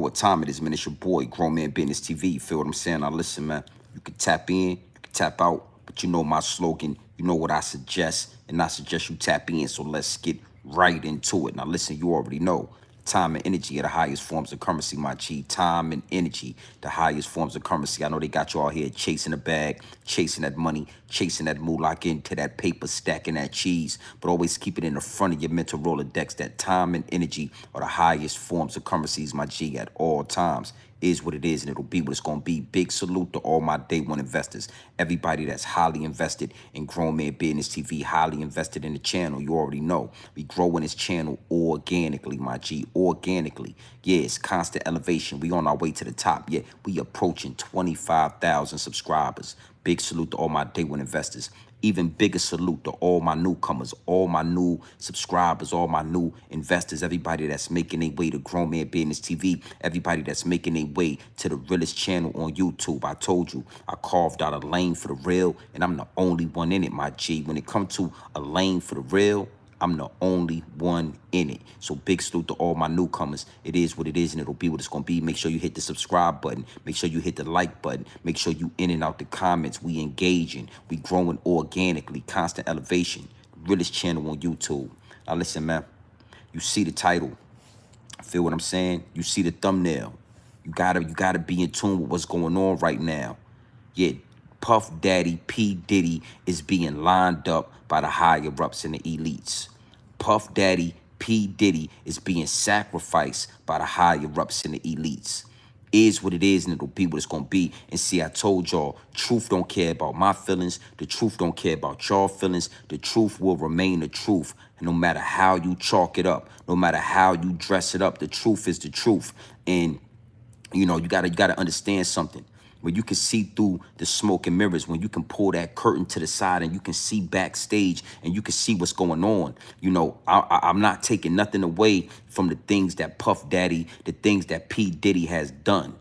what time it is, man. It's your boy, Grown Man Business TV. You feel what I'm saying? Now listen, man. You can tap in, you can tap out, but you know my slogan. You know what I suggest, and I suggest you tap in. So let's get right into it. Now listen, you already know. Time and energy are the highest forms of currency, my G. Time and energy, the highest forms of currency. I know they got you all here chasing the bag, chasing that money, chasing that moolah, getting to that paper, stacking that cheese. But always keep it in the front of your mental Rolodex that time and energy are the highest forms of currencies, my G, at all times. Is what it is, and it'll be what it's going to be. Big salute to all my day one investors. Everybody that's highly invested in Grown Man Business TV, highly invested in the channel. You already know. We growing this channel organically, my G. Organically. Yeah, it's constant elevation. We on our way to the top. Yeah, we approaching 25,000 subscribers. Big salute to all my day one investors. Even bigger salute to all my newcomers, all my new subscribers, all my new investors, everybody that's making their way to Grown Man Business TV, everybody that's making their way to the Realest channel on YouTube. I told you, I carved out a lane for the real, and I'm the only one in it, my G. When it comes to a lane for the real, I'm the only one in it. So big salute to all my newcomers. It is what it is, and it'll be what it's going to be. Make sure you hit the subscribe button. Make sure you hit the like button. Make sure you in and out the comments. We engaging. We growing organically. Constant elevation. Realest channel on YouTube. Now listen, man. You see the title. Feel what I'm saying? You see the thumbnail. You gotta be in tune with what's going on right now. Yeah, Puff Daddy P. Diddy is being lined up by the higher ups and the elites. Puff Daddy P. Diddy is being sacrificed by the higher ups and the elites. Is what it is, and it'll be what it's gonna be. And see, I told y'all, truth don't care about my feelings. The truth don't care about y'all feelings. The truth will remain the truth. And no matter how you chalk it up, no matter how you dress it up, the truth is the truth. And you know, you gotta understand something. When you can see through the smoke and mirrors, when you can pull that curtain to the side and you can see backstage and you can see what's going on. You know, I'm not taking nothing away from the things that Puff Daddy, the things that P. Diddy has done.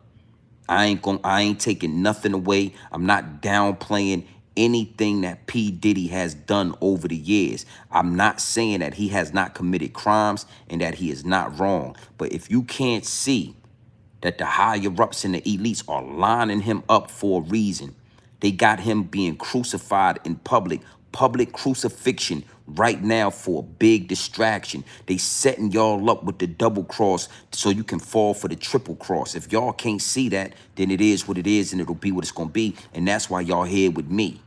I ain't taking nothing away. I'm not downplaying anything that P. Diddy has done over the years. I'm not saying that he has not committed crimes and that he is not wrong. But if you can't see that the higher ups and the elites are lining him up for a reason. They got him being crucified in public crucifixion right now for a big distraction. They setting y'all up with the double cross so you can fall for the triple cross. If y'all can't see that, then it is what it is, and it'll be what it's gonna be. And that's why y'all here with me,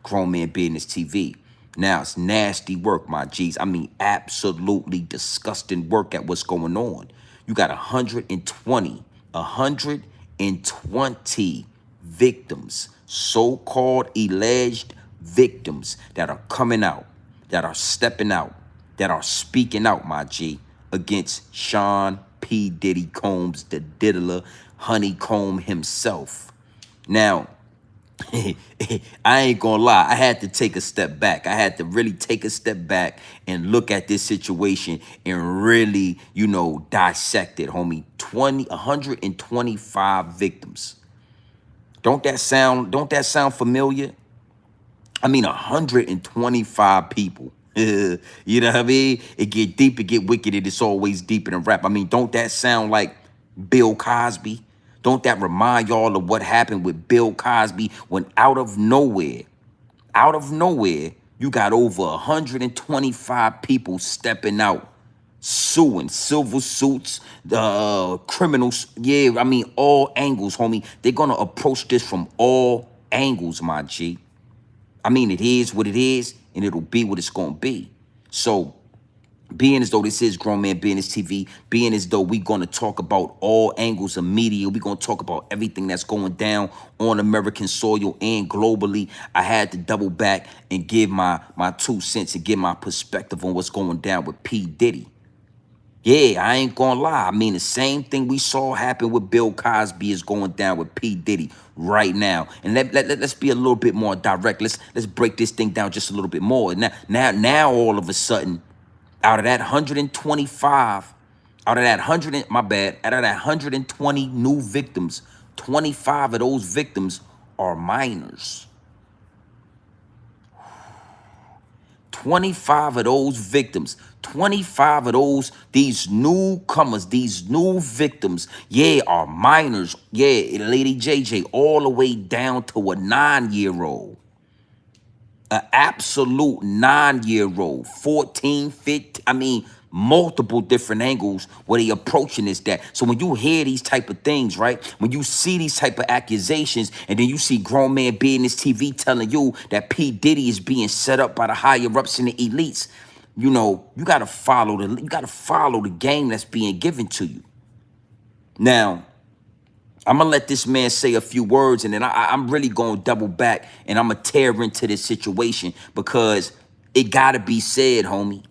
Grown Man Business TV. Now, it's nasty work, my G's. I mean, absolutely disgusting work at what's going on. You got 120 victims, so-called alleged victims that are coming out, that are stepping out, that are speaking out, my G, against Sean P. Diddy Combs, the diddler, honeycomb himself. Now, I ain't gonna lie, I had to take a step back. I had to really take a step back and look at this situation and really, you know, dissect it, homie. 125 victims. Don't that sound familiar? I mean, 125 people. You know what I mean? It get deep, it get wicked, and it's always deeper than rap. I mean, don't that sound like Bill Cosby? Don't that remind y'all of what happened with Bill Cosby when out of nowhere, you got over 125 people stepping out, suing, civil suits, criminals. Yeah, I mean, all angles, homie. They're going to approach this from all angles, my G. I mean, it is what it is, and it'll be what it's going to be. So, being as though this is Grown Man Business TV, being as though we're going to talk about all angles of media, we're going to talk about everything that's going down on American soil and globally, I had to double back and give my 2 cents and give my perspective on what's going down with P. Diddy. Yeah, I ain't gonna lie. I mean, the same thing we saw happen with Bill Cosby is going down with P. Diddy right now. And let's be a little bit more direct. Let's break this thing down just a little bit more. Now all of a sudden, out of that 125, out of that 120 new victims, 25 of those victims are minors. 25 of those victims, 25 of these newcomers, these new victims, yeah, are minors. Yeah, Lady JJ, all the way down to a 9-year-old. An absolute 9-year-old, 14, 15, I mean, multiple different angles where they approaching this, that. So when you hear these type of things, right? When you see these type of accusations, and then you see grown man business TV telling you that P. Diddy is being set up by the higher ups and the elites, you know, you gotta follow the game that's being given to you. Now, I'm gonna let this man say a few words, and then I'm really gonna double back, and I'm gonna tear into this situation because it gotta be said, homie.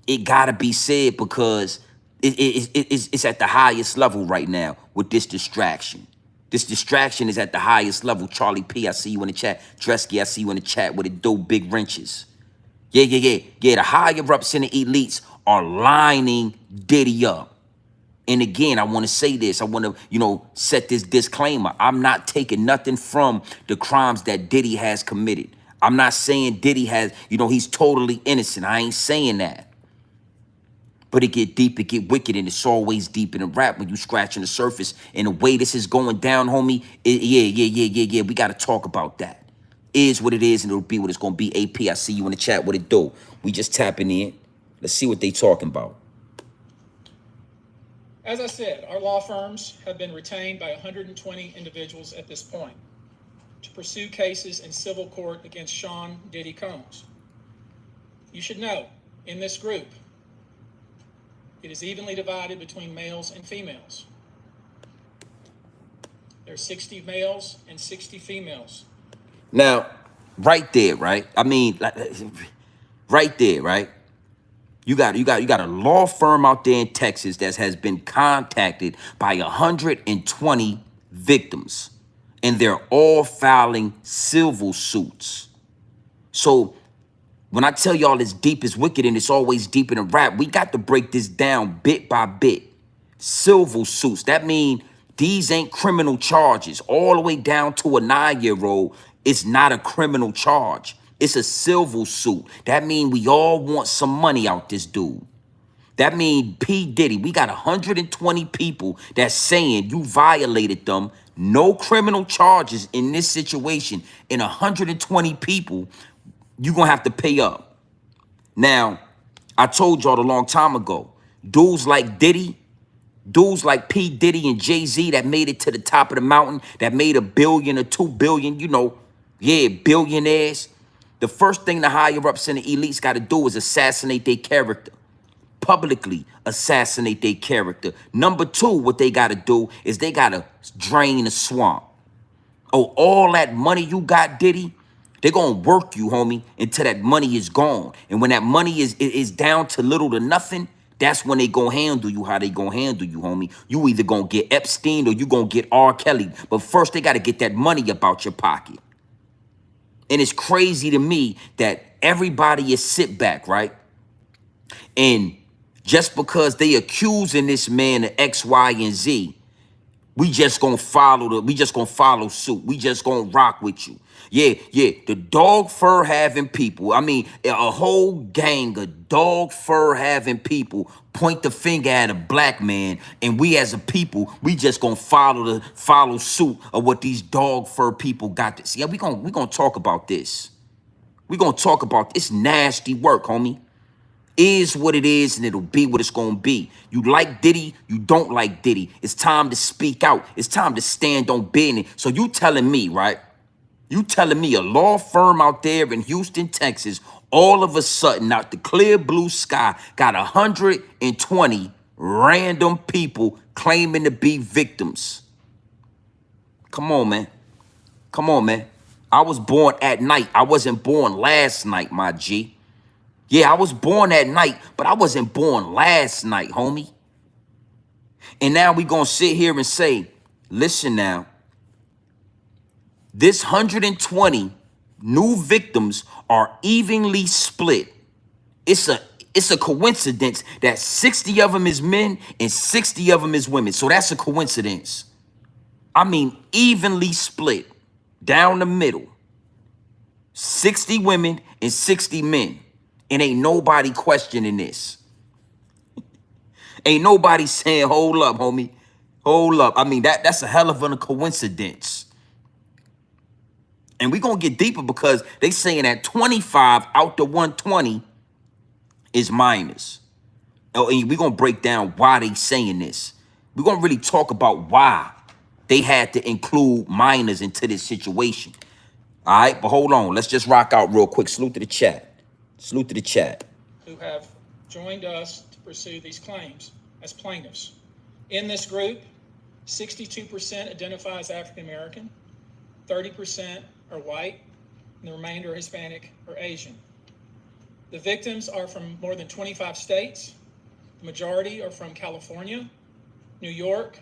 It gotta be said because it's at the highest level right now with this distraction. This distraction is at the highest level. Charlie P, I see you in the chat. Dresky, I see you in the chat. With it do big wrenches. Yeah. The higher ups and the elites are lining Diddy up. And again, I want to say this. I want to, set this disclaimer. I'm not taking nothing from the crimes that Diddy has committed. I'm not saying Diddy has, he's totally innocent. I ain't saying that. But it get deep, it get wicked, and it's always deep in the rap when you scratching the surface. And the way this is going down, homie, yeah. We got to talk about that. Is what it is, and it'll be what it's going to be. AP, I see you in the chat. What it do? We just tapping in. Let's see what they talking about. As I said, our law firms have been retained by 120 individuals at this point to pursue cases in civil court against Sean Diddy Combs. You should know, in this group, it is evenly divided between males and females. There are 60 males and 60 females. Now, right there, right? I mean, right there, right? You got a law firm out there in Texas that has been contacted by 120 victims, and they're all filing civil suits. So when I tell y'all it's deep, it's wicked, and it's always deep in the rap, we got to break this down bit by bit. Civil suits, that mean these ain't criminal charges. All the way down to a 9-year-old, it's not a criminal charge. It's a civil suit. That mean we all want some money out this dude. That mean P. Diddy, we got 120 people that's saying you violated them. No criminal charges in this situation. And 120 people, you're going to have to pay up. Now, I told y'all a long time ago, dudes like Diddy, dudes like P. Diddy and Jay-Z that made it to the top of the mountain, that made $1 billion or $2 billion, billionaires. The first thing the higher ups and the elites got to do is assassinate their character. Publicly assassinate their character. Number two, what they got to do is they got to drain the swamp. Oh, all that money you got, Diddy, they're going to work you, homie, until that money is gone. And when that money is down to little to nothing, that's when they going to handle you how they going to handle you, homie. You either going to get Epstein or you going to get R. Kelly. But first, they got to get that money up out your pocket. And it's crazy to me that everybody is sit back, right? And just because they accusing this man of X, Y, and Z, we just gonna follow suit. We just gonna rock with you. Yeah. The dog fur having people, I mean, a whole gang of dog fur having people point the finger at a black man, and we as a people, we just gonna follow suit of what these dog fur people got to see. Yeah, we gonna talk about this. We gonna talk about this nasty work, homie. Is what it is, and it'll be what it's gonna be. You like Diddy, you don't like Diddy. It's time to speak out. It's time to stand on business. So you telling me, right? You telling me a law firm out there in Houston, Texas, all of a sudden, out the clear blue sky, got 120 random people claiming to be victims. Come on, man. Come on, man. I was born at night. I wasn't born last night, my G. Yeah, I was born at night, but I wasn't born last night, homie. And now we gonna sit here and say, listen now, this 120 new victims are evenly split. It's a coincidence that 60 of them is men and 60 of them is women. So that's a coincidence. I mean, evenly split down the middle. 60 women and 60 men. And ain't nobody questioning this. Ain't nobody saying, hold up, homie. Hold up. I mean, that's a hell of a coincidence. And we're going to get deeper because they saying that 25 out the 120 is minors. Oh, and we're going to break down why they saying this. We're going to really talk about why they had to include minors into this situation. All right, but hold on. Let's just rock out real quick. Salute to the chat. Salute to the chat. Who have joined us to pursue these claims as plaintiffs. In this group, 62% identify as African American, 30% are white, and the remainder are Hispanic or Asian. The victims are from more than 25 states. The majority are from California, New York,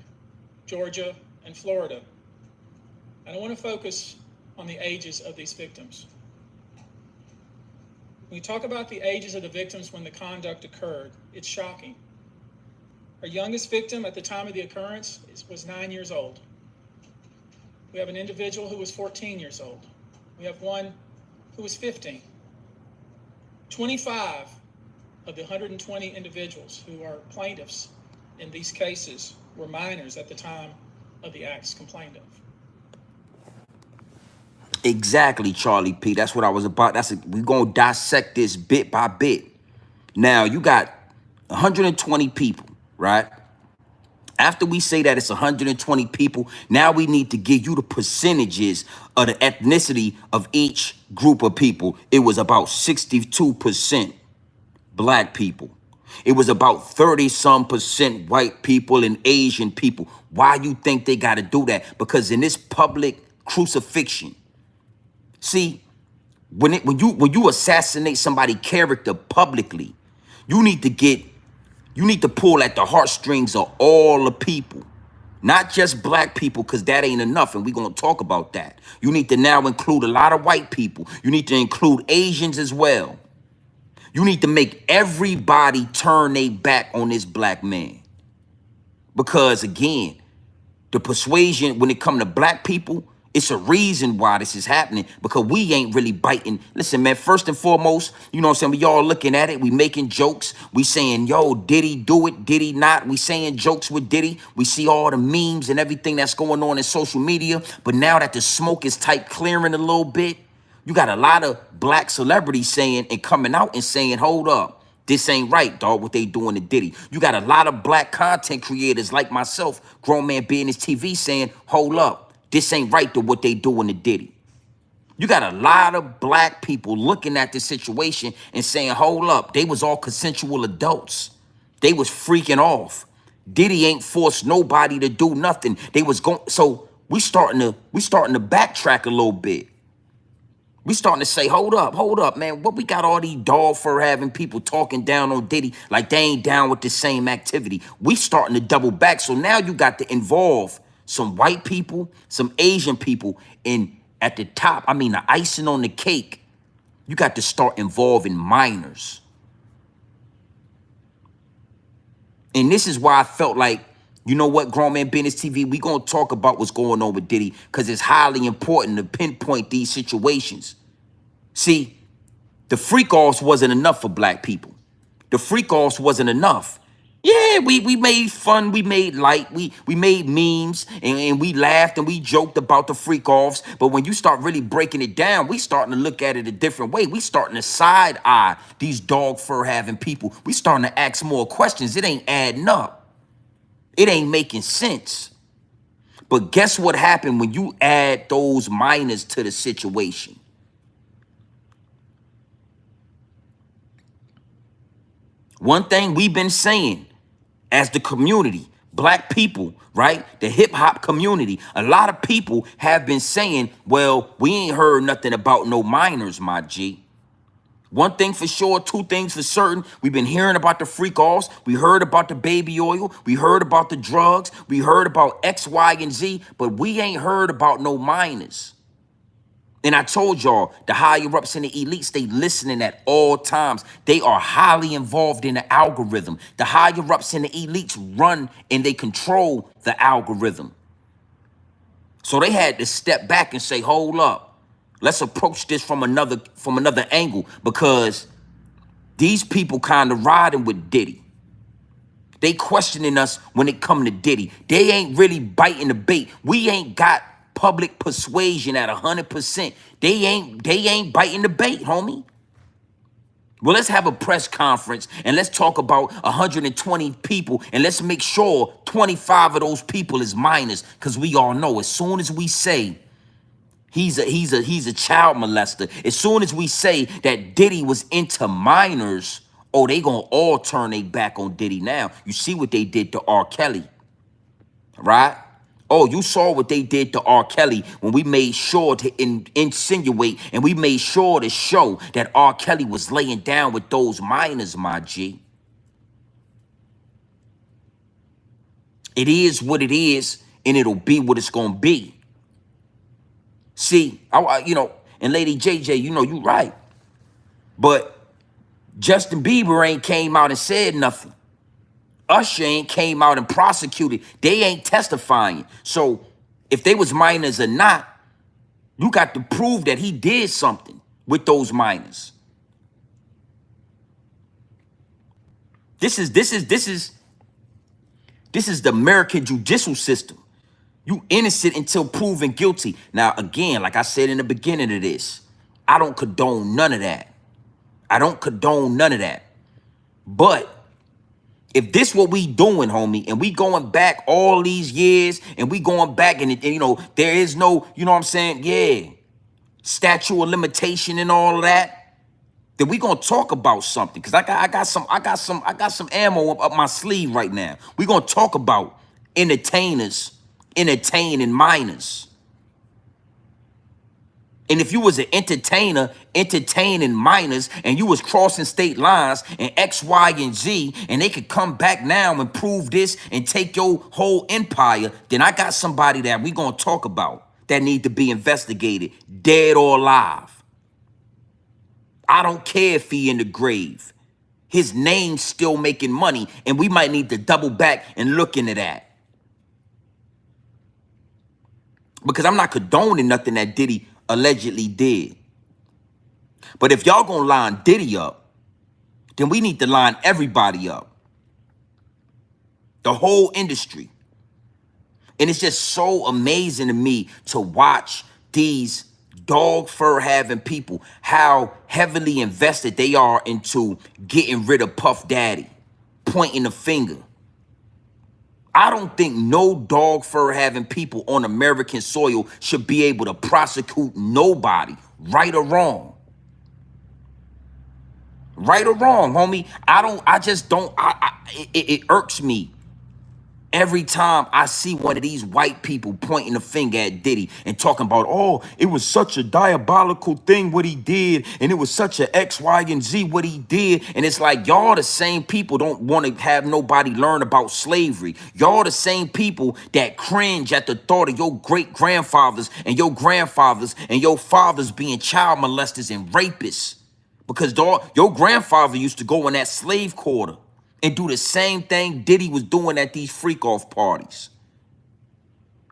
Georgia, and Florida. And I want to focus on the ages of these victims. When we talk about the ages of the victims when the conduct occurred, it's shocking. Our youngest victim at the time of the occurrence was 9 years old. We have an individual who was 14 years old. We have one who was 15. 25 of the 120 individuals who are plaintiffs in these cases were minors at the time of the acts complained of. Exactly, Charlie P. That's what I was about. We're going to dissect this bit by bit. Now, you got 120 people, right? After we say that it's 120 people, now we need to give you the percentages of the ethnicity of each group of people. It was about 62% black people. It was about 30-some% white people and Asian people. Why you think they got to do that? Because in this public crucifixion, see, when you assassinate somebody's character publicly, you need to pull at the heartstrings of all the people, not just black people, because that ain't enough, and we're going to talk about that. You need to now include a lot of white people. You need to include Asians as well. You need to make everybody turn their back on this black man. Because, again, the persuasion, when it comes to black people, it's a reason why this is happening, because we ain't really biting. Listen, man, first and foremost, you know what I'm saying? We all looking at it. We making jokes. We saying, yo, Diddy do it, Diddy not. We saying jokes with Diddy. We see all the memes and everything that's going on in social media. But now that the smoke is tight clearing a little bit, you got a lot of black celebrities saying and coming out and saying, hold up, this ain't right, dog, what they doing to Diddy. You got a lot of black content creators like myself, Grown Man Business TV, saying, hold up, this ain't right to what they doing to Diddy. You got a lot of black people looking at this situation and saying, hold up, they was all consensual adults. They was freaking off. Diddy ain't forced nobody to do nothing. They was going, so we starting to backtrack a little bit. We starting to say, hold up, man. What we got all these dog fur having people talking down on Diddy like they ain't down with the same activity. We starting to double back. So now you got to involve some white people, some Asian people, and at the top, I mean, the icing on the cake, you got to start involving minors. And this is why I felt like, you know what, Grown Man Business TV, we going to talk about what's going on with Diddy because it's highly important to pinpoint these situations. See, the freak-offs wasn't enough for black people. The freak-offs wasn't enough. Yeah, we made fun, we made light, we made memes, and we laughed and we joked about the freak-offs. But when you start really breaking it down, we starting to look at it a different way. We starting to side-eye these dog fur-having people. We starting to ask more questions. It ain't adding up. It ain't making sense. But guess what happened when you add those minors to the situation? One thing we've been saying as the community, black people, right? The hip hop community, a lot of people have been saying, well, we ain't heard nothing about no minors, my G. One thing for sure, two things for certain. We've been hearing about the freak-offs. We heard about the baby oil. We heard about the drugs. We heard about X, Y, and Z, but we ain't heard about no minors. And I told y'all, the higher-ups and the elites, they listening at all times. They are highly involved in the algorithm. The higher-ups and the elites run and they control the algorithm. So they had to step back and say, hold up. Let's approach this from another angle, because These people kind of riding with Diddy. They questioning us when it come to Diddy. They ain't really biting the bait. We ain't got public persuasion at 100%. They ain't biting the bait, homie. Well, let's have a press conference and let's talk about 120 people and let's make sure 25 of those people is minors, because we all know as soon as we say he's a child molester, as soon as we say that Diddy was into minors, oh, they gonna all turn their back on Diddy now. You see what they did to R. Kelly, right? Oh, you saw what they did to R. Kelly when we made sure to insinuate and we made sure to show that R. Kelly was laying down with those minors, my G. It is what it is, and it'll be what it's gonna be. See, and Lady JJ, you right. But Justin Bieber ain't came out and said nothing. Usher ain't came out and prosecuted. They ain't testifying. So if they was minors or not, you got to prove that he did something with those minors. This is the American judicial system. You innocent until proven guilty. Now, again, like I said in the beginning of this, I don't condone none of that. I don't condone none of that. But if this what we doing, homie, and we going back all these years, and we going back, and there is no, you know what I'm saying? Yeah, statute of limitation and all of that, then we gonna talk about something. Cause I got some ammo up my sleeve right now. We gonna talk about entertainers entertaining minors. And if you was an entertainer entertaining minors and you was crossing state lines and X, Y, and Z, and they could come back now and prove this and take your whole empire, then I got somebody that we gonna talk about that need to be investigated, dead or alive. I don't care if he in the grave. His name's still making money, and we might need to double back and look into that. Because I'm not condoning nothing that Diddy allegedly did. But if y'all gonna line Diddy up, then we need to line everybody up. The whole industry. And it's just so amazing to me to watch these dog fur having people, how heavily invested they are into getting rid of Puff Daddy, pointing the finger. I don't think no dog fur having people on American soil should be able to prosecute nobody, right or wrong. Right or wrong, homie. It irks me every time I see one of these white people pointing the finger at Diddy and talking about, oh, it was such a diabolical thing what he did, and it was such a X, Y, and Z what he did. And it's like, y'all the same people don't want to have nobody learn about slavery. Y'all the same people that cringe at the thought of your great-grandfathers and your grandfathers and your fathers being child molesters and rapists. Because your grandfather used to go in that slave quarter and do the same thing Diddy was doing at these freak-off parties.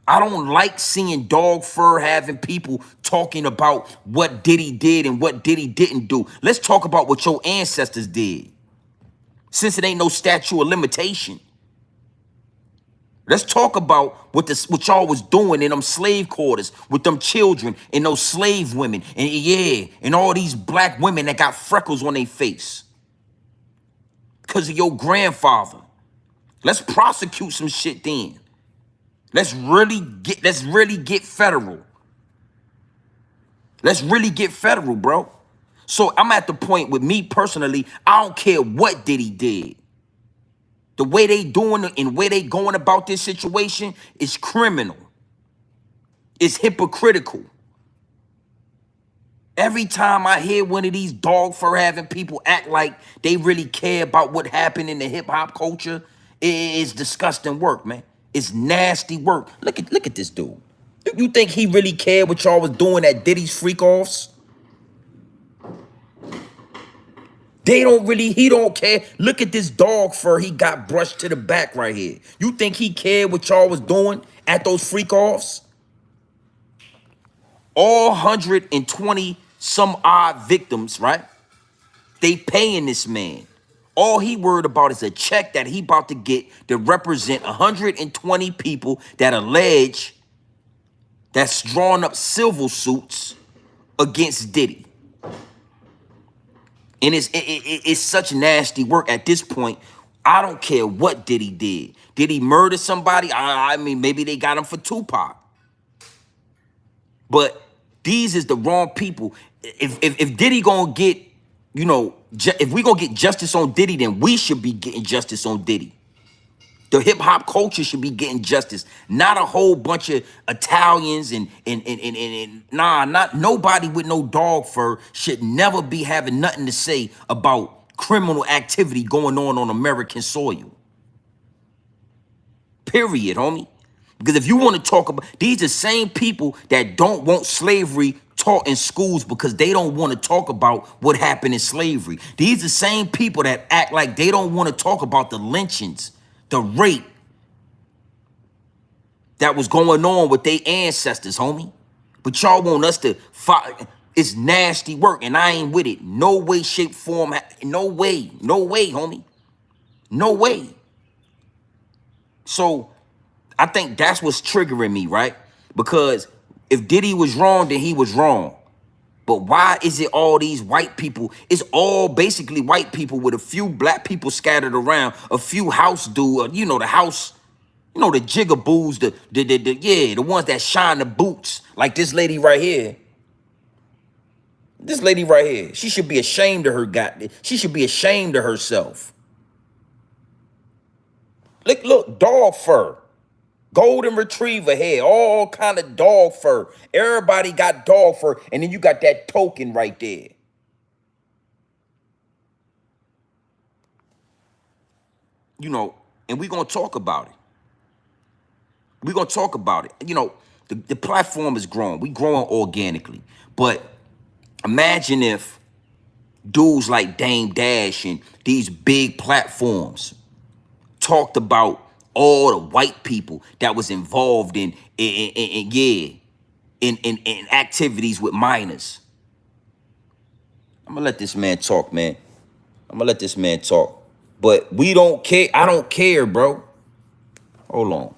I don't like seeing dog fur having people talking about what Diddy did and what Diddy didn't do. Let's talk about what your ancestors did. Since it ain't no statute of limitation. Let's talk about what y'all was doing in them slave quarters with them children and those slave women. And all these black women that got freckles on their face. Because of your grandfather. Let's prosecute some shit then. Let's really get federal. Let's really get federal, bro. So I'm at the point with me personally, I don't care what Diddy did. The way they doing it and way they going about this situation is criminal. It's hypocritical. Every time I hear one of these dog fur having people act like they really care about what happened in the hip hop culture, it's disgusting work, man. It's nasty work. Look at this dude. You think he really cared what y'all was doing at Diddy's freak offs? He don't care. Look at this dog fur he got brushed to the back right here. You think he cared what y'all was doing at those freak offs? All 120 some odd victims, right? They paying this man. All he worried about is a check that he about to get to represent 120 people that allege that's drawn up civil suits against Diddy. And it's such nasty work at this point. I don't care what Diddy did. Did he murder somebody? I mean, maybe they got him for Tupac. But these is the wrong people. If Diddy gonna get, you know, if we gonna get justice on Diddy, then we should be getting justice on Diddy. The hip hop culture should be getting justice, not a whole bunch of Italians and not nobody with no dog fur should never be having nothing to say about criminal activity going on American soil. Period, homie. Because if you want to talk about, these are the same people that don't want slavery taught in schools because they don't want to talk about what happened in slavery. These are the same people that act like they don't want to talk about the lynchings, the rape that was going on with their ancestors, homie. But y'all want us to fight. It's nasty work, and I ain't with it. No way, shape, form. No way, homie. No way. So I think that's what's triggering me, right? Because if Diddy was wrong, then he was wrong. But why is it all these white people? It's all basically white people with a few black people scattered around, a few house dudes, you know, the house, you know, the jigaboos, the ones that shine the boots, like this lady right here. This lady right here, she should be ashamed of her she should be ashamed of herself. Look, dog fur. Golden retriever hair, all kind of dog fur. Everybody got dog fur, and then you got that token right there. You know, and we're going to talk about it. We're going to talk about it. You know, the platform is growing. We growing organically. But imagine if dudes like Dame Dash and these big platforms talked about all the white people that was involved in activities with minors. I'm gonna let this man talk, man. I'm gonna let this man talk. But we don't care. I don't care, bro. Hold on.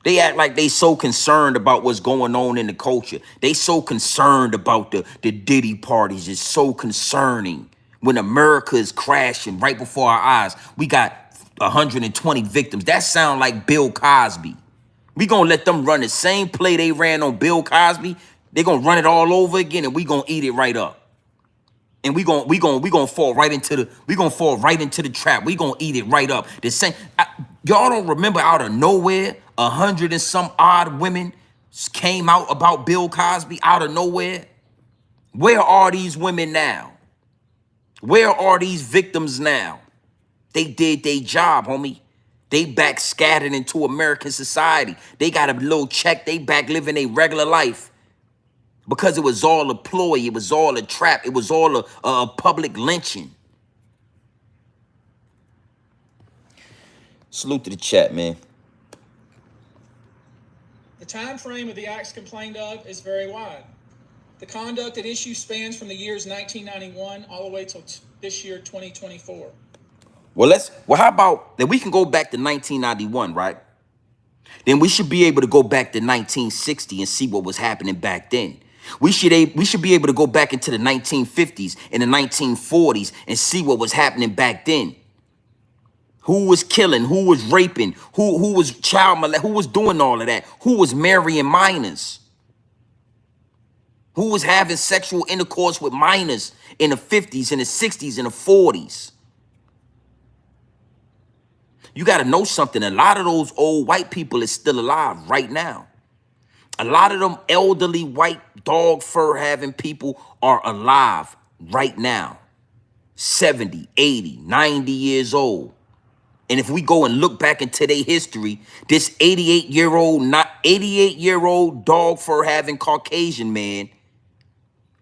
They act like they so concerned about what's going on in the culture. They so concerned about the Diddy parties. It's so concerning. When America is crashing right before our eyes, we got 120 victims. That sound like Bill Cosby. We gonna let them run the same play they ran on Bill Cosby. They gonna run it all over again, and we gonna eat it right up. And we gonna fall right into the trap. We gonna eat it right up. The same. Y'all don't remember out of nowhere 100 and some odd women came out about Bill Cosby out of nowhere. Where are these women now? Where are these victims now? They did their job, homie. They back scattered into American society. They got a little check. They back living a regular life. Because it was all a ploy. It was all a trap. It was all a public lynching. Salute to the chat, man. The time frame of the acts complained of is very wide. The conduct at issue spans from the years 1991 all the way till this year, 2024. Well, how about that? We can go back to 1991, right? Then we should be able to go back to 1960 and see what was happening back then. We should be able to go back into the 1950s and the 1940s and see what was happening back then. Who was killing? Who was raping? Who was child molesting? Who was doing all of that? Who was marrying minors? Who was having sexual intercourse with minors in the 50s, in the 60s, in the 40s? You got to know something. A lot of those old white people is still alive right now. A lot of them elderly white dog fur having people are alive right now. 70, 80, 90 years old. And if we go and look back into their history, this 88-year-old dog fur having Caucasian man,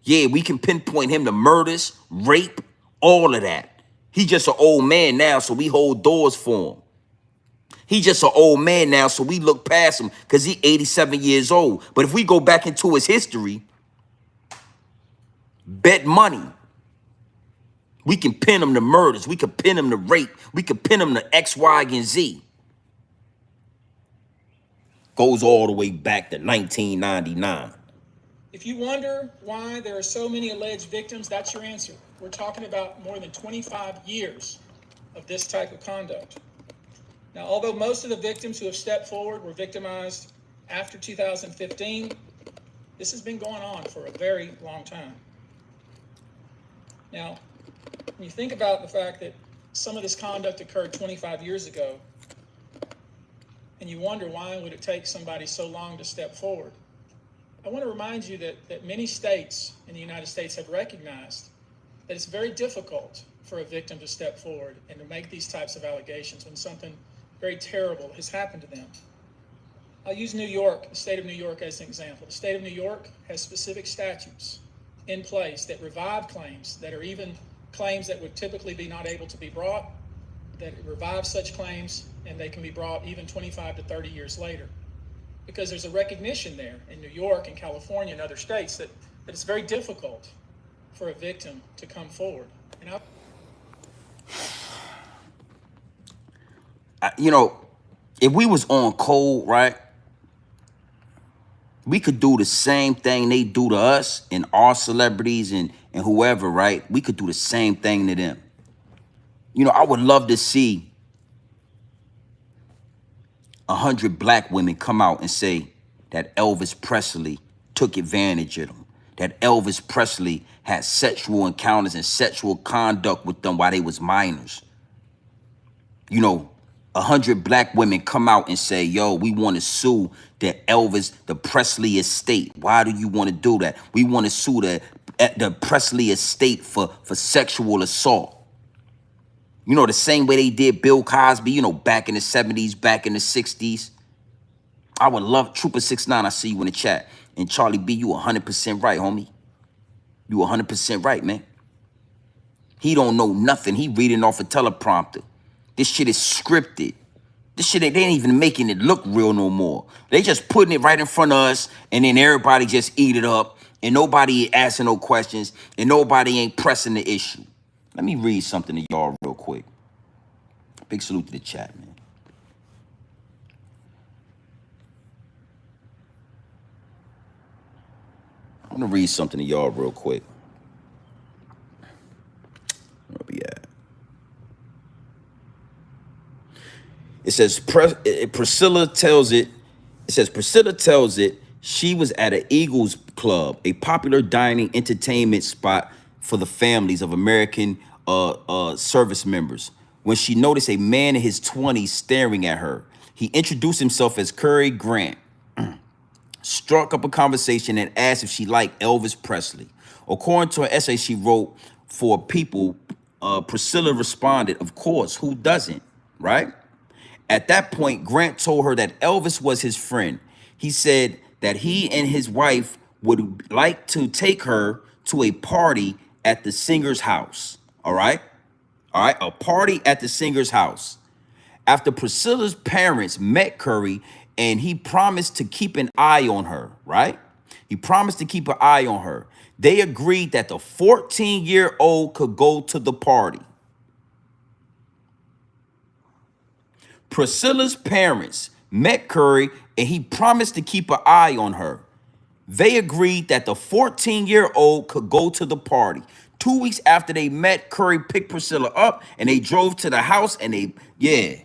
yeah, we can pinpoint him to murders, rape, all of that. He just an old man now, so we hold doors for him. He just an old man now, so we look past him because he 87 years old. But if we go back into his history, Bet money. We can pin them to murders. We can pin them to rape. We can pin them to X, Y, and Z. Goes all the way back to 1999. If you wonder why there are so many alleged victims, that's your answer. We're talking about more than 25 years of this type of conduct. Now, although most of the victims who have stepped forward were victimized after 2015, this has been going on for a very long time. Now, when you think about the fact that some of this conduct occurred 25 years ago, and you wonder why would it take somebody so long to step forward, I want to remind you that many states in the United States have recognized that it's very difficult for a victim to step forward and to make these types of allegations when something very terrible has happened to them. I'll use New York, the state of New York, as an example. The state of New York has specific statutes in place that revive claims that are even claims that would typically be not able to be brought, that revive such claims, and they can be brought even 25 to 30 years later. Because there's a recognition there in New York and California and other states that it's very difficult for a victim to come forward. And you know, if we was on cold, right, we could do the same thing they do to us and our celebrities and whoever, right? We could do the same thing to them. You know, I would love to see 100 black women come out and say that Elvis Presley took advantage of them, that Elvis Presley had sexual encounters and sexual conduct with them while they was minors. You know, 100 black women come out and say, yo, we want to sue the Presley estate. Why do you want to do that? We want to sue the Presley estate for sexual assault. You know, the same way they did Bill Cosby, you know, back in the 70s, back in the 60s. I would love, Trooper69, I see you in the chat. And Charlie B, you 100% right, homie. You 100% right, man. He don't know nothing. He reading off a teleprompter. This shit is scripted. This shit, they ain't even making it look real no more. They just putting it right in front of us, and then everybody just eat it up, and nobody asking no questions, and nobody ain't pressing the issue. Let me read something to y'all real quick. Big salute to the chat, man. I'm gonna read something to y'all real quick. Where we at? It says Priscilla tells it. It says Priscilla tells it she was at an Eagles Club, a popular dining entertainment spot for the families of American service members, when she noticed a man in his 20s staring at her. He introduced himself as Curry Grant, struck up a conversation, and asked if she liked Elvis Presley. According to an essay she wrote for People, Priscilla responded, "Of course, who doesn't?" Right? At that point, Grant told her that Elvis was his friend. He said that he and his wife would like to take her to a party at the singer's house. All right? All right, a party at the singer's house. After Priscilla's parents met Curry, and he promised to keep an eye on her, right? He promised to keep an eye on her. They agreed that the 14-year-old could go to the party. Priscilla's parents met Curry, and he promised to keep an eye on her. They agreed that the 14-year-old could go to the party. 2 weeks after they met, Curry picked Priscilla up, and they drove to the house, and yeah.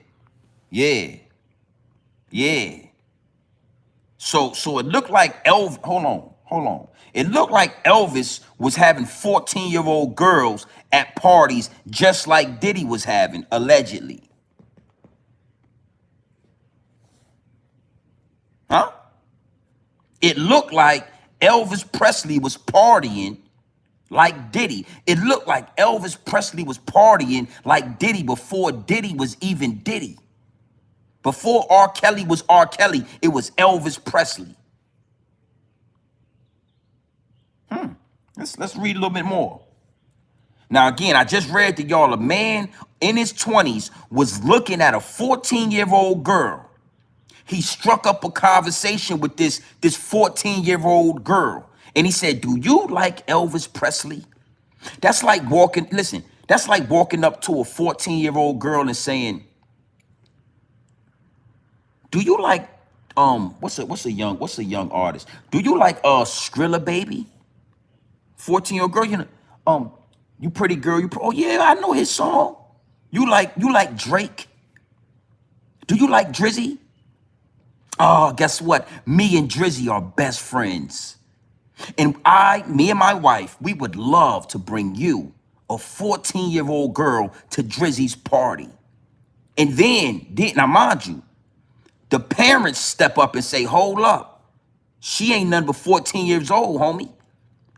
So it looked like hold on. It looked like Elvis was having 14-year-old girls at parties just like Diddy was having, allegedly. Huh? It looked like Elvis Presley was partying like Diddy. It looked like Elvis Presley was partying like Diddy before Diddy was even Diddy. Before R. Kelly was R. Kelly, it was Elvis Presley. Let's read a little bit more. Now, again, I just read to y'all a man in his 20s was looking at a 14-year-old girl. He struck up a conversation with this 14-year-old girl. And he said, do you like Elvis Presley? That's like walking, listen, that's like walking up to a 14-year-old girl and saying, do you like what's a young artist? Do you like Skrilla baby? 14-year-old girl, you pretty girl, oh yeah, I know his song. You like Drake? Do you like Drizzy? Oh, guess what? Me and Drizzy are best friends. And me and my wife, we would love to bring you, a 14-year-old girl, to Drizzy's party. And then, now mind you, the parents step up and say, hold up. She ain't nothing but 14 years old, homie.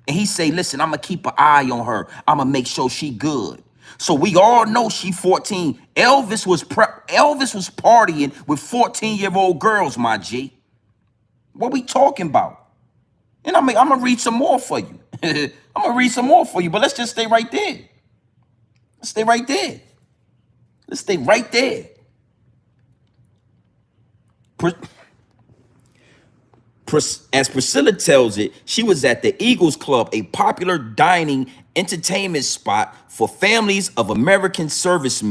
And he say, listen, I'm going to keep an eye on her. I'm going to make sure she good. So we all know she 14. Elvis was partying with 14-year-old girls, my G. What we talking about? And I'm going to read some more for you. I'm going to read some more for you, but let's just stay right there. Let's stay right there. Let's stay right there. As Priscilla tells it, she was at the Eagles Club, a popular dining entertainment spot for families of American service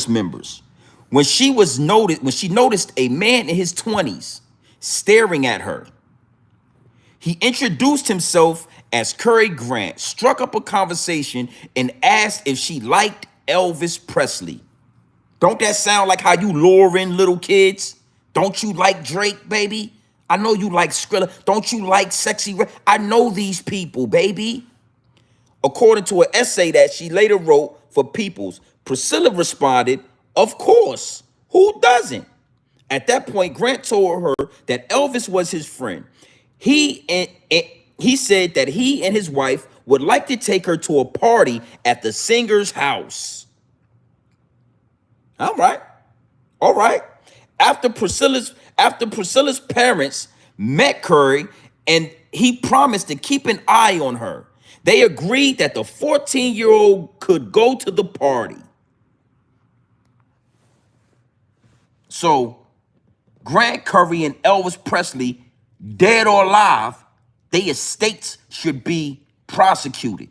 members. When she noticed a man in his 20s staring at her. He introduced himself as Curry Grant, struck up a conversation, and asked if she liked Elvis Presley. Don't that sound like how you lure in little kids? Don't you like Drake, baby? I know you like Skrilla. Don't you like Sexy Red? I know these people, baby. According to an essay that she later wrote for People's, Priscilla responded, of course, who doesn't? At that point, Grant told her that Elvis was his friend. He said that he and his wife would like to take her to a party at the singer's house. All right. All right. After Priscilla's parents met Curry and he promised to keep an eye on her, they agreed that the 14-year-old could go to the party. So Grant Curry and Elvis Presley, dead or alive, their estates should be prosecuted.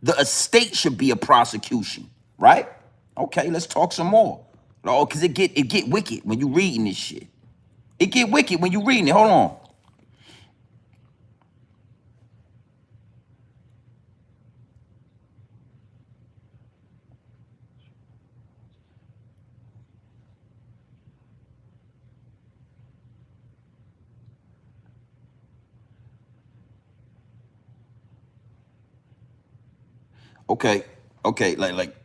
The estate should be a prosecution, right? Okay, let's talk some more. Oh, because it get wicked when you reading this shit. It get wicked when you reading it. Hold on. Okay, okay, like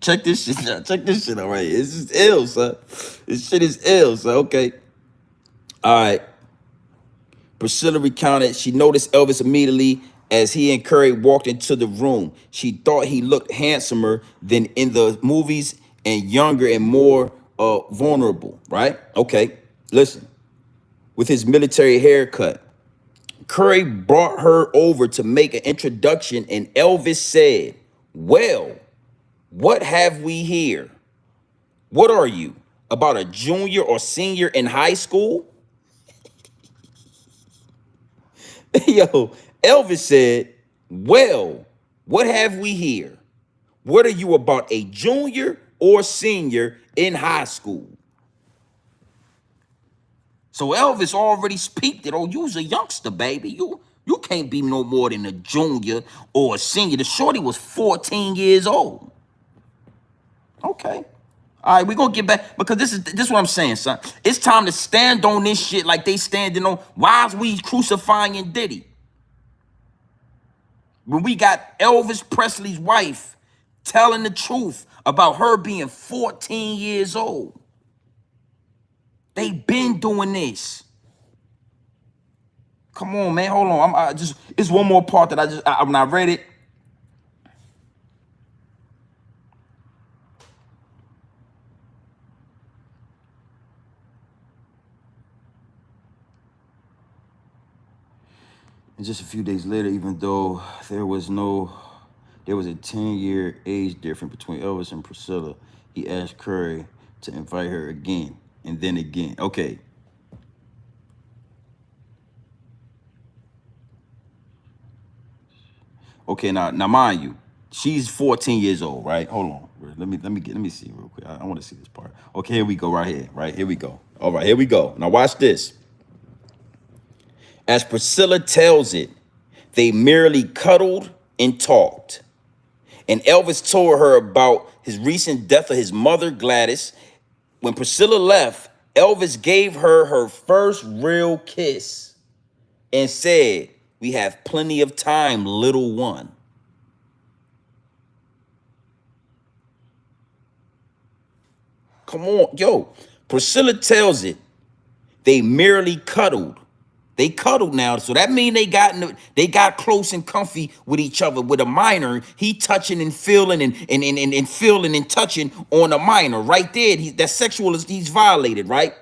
check this shit out. Check this shit out right here. This is ill, son. This shit is ill, son. Okay. All right. Priscilla recounted she noticed Elvis immediately as he and Curry walked into the room. She thought he looked handsomer than in the movies and younger and more vulnerable, right? Okay, listen. With his military haircut, Curry brought her over to make an introduction and Elvis said, well, what have we here? What are you, about a junior or senior in high school? Yo, Elvis said, well, what have we here? What are you, about a junior or senior in high school? So Elvis already peeped it. Oh, you's a youngster, baby. You can't be no more than a junior or a senior. The shorty was 14 years old. Okay. All right, we're gonna get back because this is what I'm saying, son. It's time to stand on this shit like they standing on. Why is we crucifying Diddy? When we got Elvis Presley's wife telling the truth about her being 14 years old. They been doing this. Come on, man. Hold on. It's one more part that when I read it. And just a few days later, even though there was a 10-year age difference between Elvis and Priscilla, he asked Curry to invite her again and then again. Okay. Okay, now mind you, she's 14 years old, right? Hold on. Let me see real quick. I want to see this part. Okay, here we go, right here. Right, here we go. All right, here we go. Now watch this. As Priscilla tells it, they merely cuddled and talked. And Elvis told her about his recent death of his mother, Gladys. When Priscilla left, Elvis gave her her first real kiss and said, "We have plenty of time, little one." Come on, yo. Priscilla tells it, they merely cuddled. They cuddled now, so that means they got close and comfy with each other. With a minor, he touching and feeling and feeling and touching on a minor right there. That sexual is he's violated, right?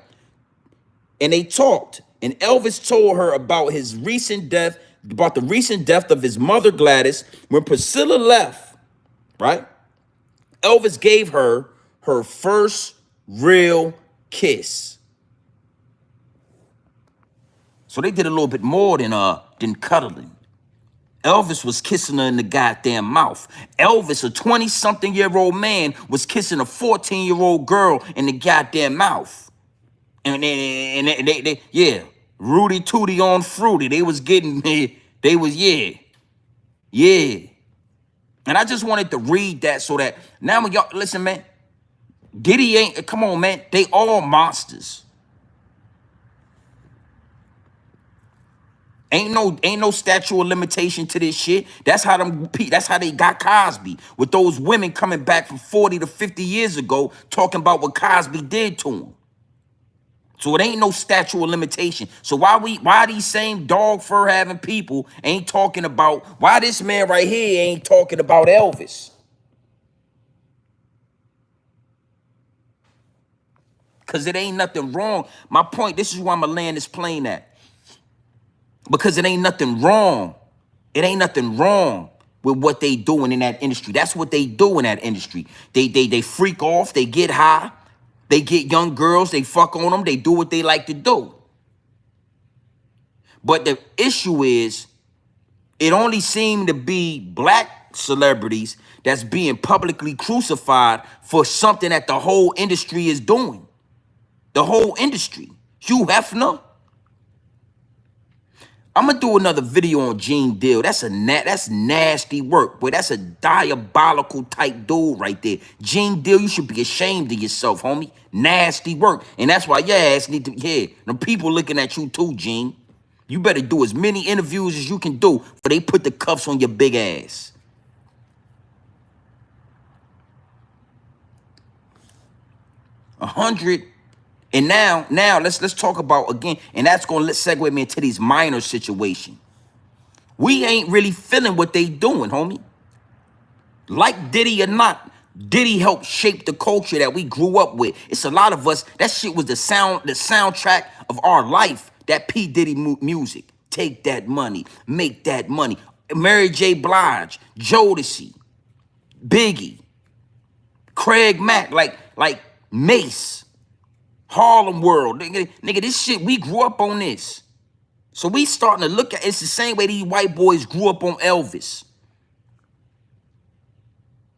And they talked, and Elvis told her about his recent death, about the recent death of his mother Gladys. When Priscilla left, right? Elvis gave her her first real kiss. So they did a little bit more than cuddling. Elvis was kissing her in the goddamn mouth. Elvis, a 20-something-year-old man, was kissing a 14-year-old girl in the goddamn mouth. And yeah, Rudy Tooty on Fruity. They was getting, they was, yeah. And I just wanted to read that so that now when y'all, listen, man, Diddy ain't, come on, man, they all monsters. Ain't no statute of limitation to this shit. That's how they got Cosby, with those women coming back from 40 to 50 years ago talking about what Cosby did to him. So it ain't no statute of limitation. So why these same dog fur having people ain't talking about, why this man right here ain't talking about Elvis? Cause it ain't nothing wrong. My point, this is why I'm gonna land this plane at. Because it ain't nothing wrong. It ain't nothing wrong with what they doing in that industry. That's what they do in that industry. They freak off, they get high, they get young girls, they fuck on them, they do what they like to do. But the issue is, it only seemed to be black celebrities that's being publicly crucified for something that the whole industry is doing. The whole industry. Hugh Hefner. I'm gonna do another video on Gene Deal. That's nasty work, boy. That's a diabolical type dude right there. Gene Deal, you should be ashamed of yourself, homie. Nasty work. And that's why your ass need to, yeah, the people looking at you too, Gene. You better do as many interviews as you can do before they put the cuffs on your big ass. $100. And now let's talk about again, and that's gonna segue me into these minor situation. We ain't really feeling what they doing, homie. Like Diddy or not, Diddy helped shape the culture that we grew up with. It's a lot of us, that shit was the soundtrack of our life, that P. Diddy music. Take that money, make that money. Mary J. Blige, Jodeci, Biggie, Craig Mack, like Mace, Harlem World. Nigga, this shit, we grew up on this. So we starting to look at, it's the same way these white boys grew up on Elvis.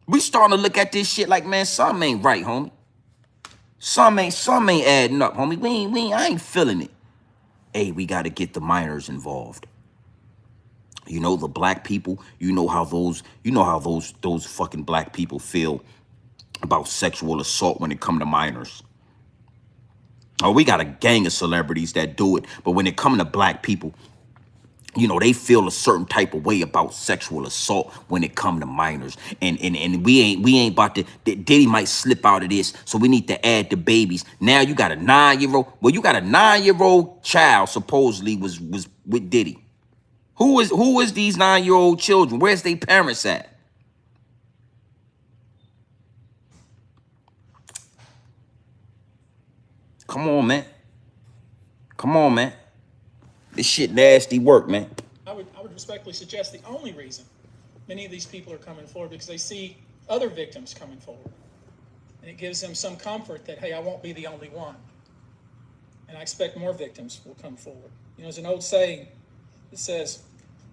We starting to look at this shit like, man, something ain't right, homie. Something ain't adding up, homie. I ain't feeling it. Hey, we got to get the minors involved. You know, the black people, you know how those fucking black people feel about sexual assault when it come to minors. Oh, we got a gang of celebrities that do it, but when it come to black people, you know, they feel a certain type of way about sexual assault when it come to minors. And we ain't about to, Diddy might slip out of this, so we need to add the babies. Now you got a 9-year-old, well, you got a 9-year-old child supposedly was with Diddy. Who is these 9-year-old children? Where's their parents at? Come on, man. Come on, man. This shit nasty work, man. I would respectfully suggest the only reason many of these people are coming forward because they see other victims coming forward. And it gives them some comfort that, hey, I won't be the only one. And I expect more victims will come forward. You know, there's an old saying that says,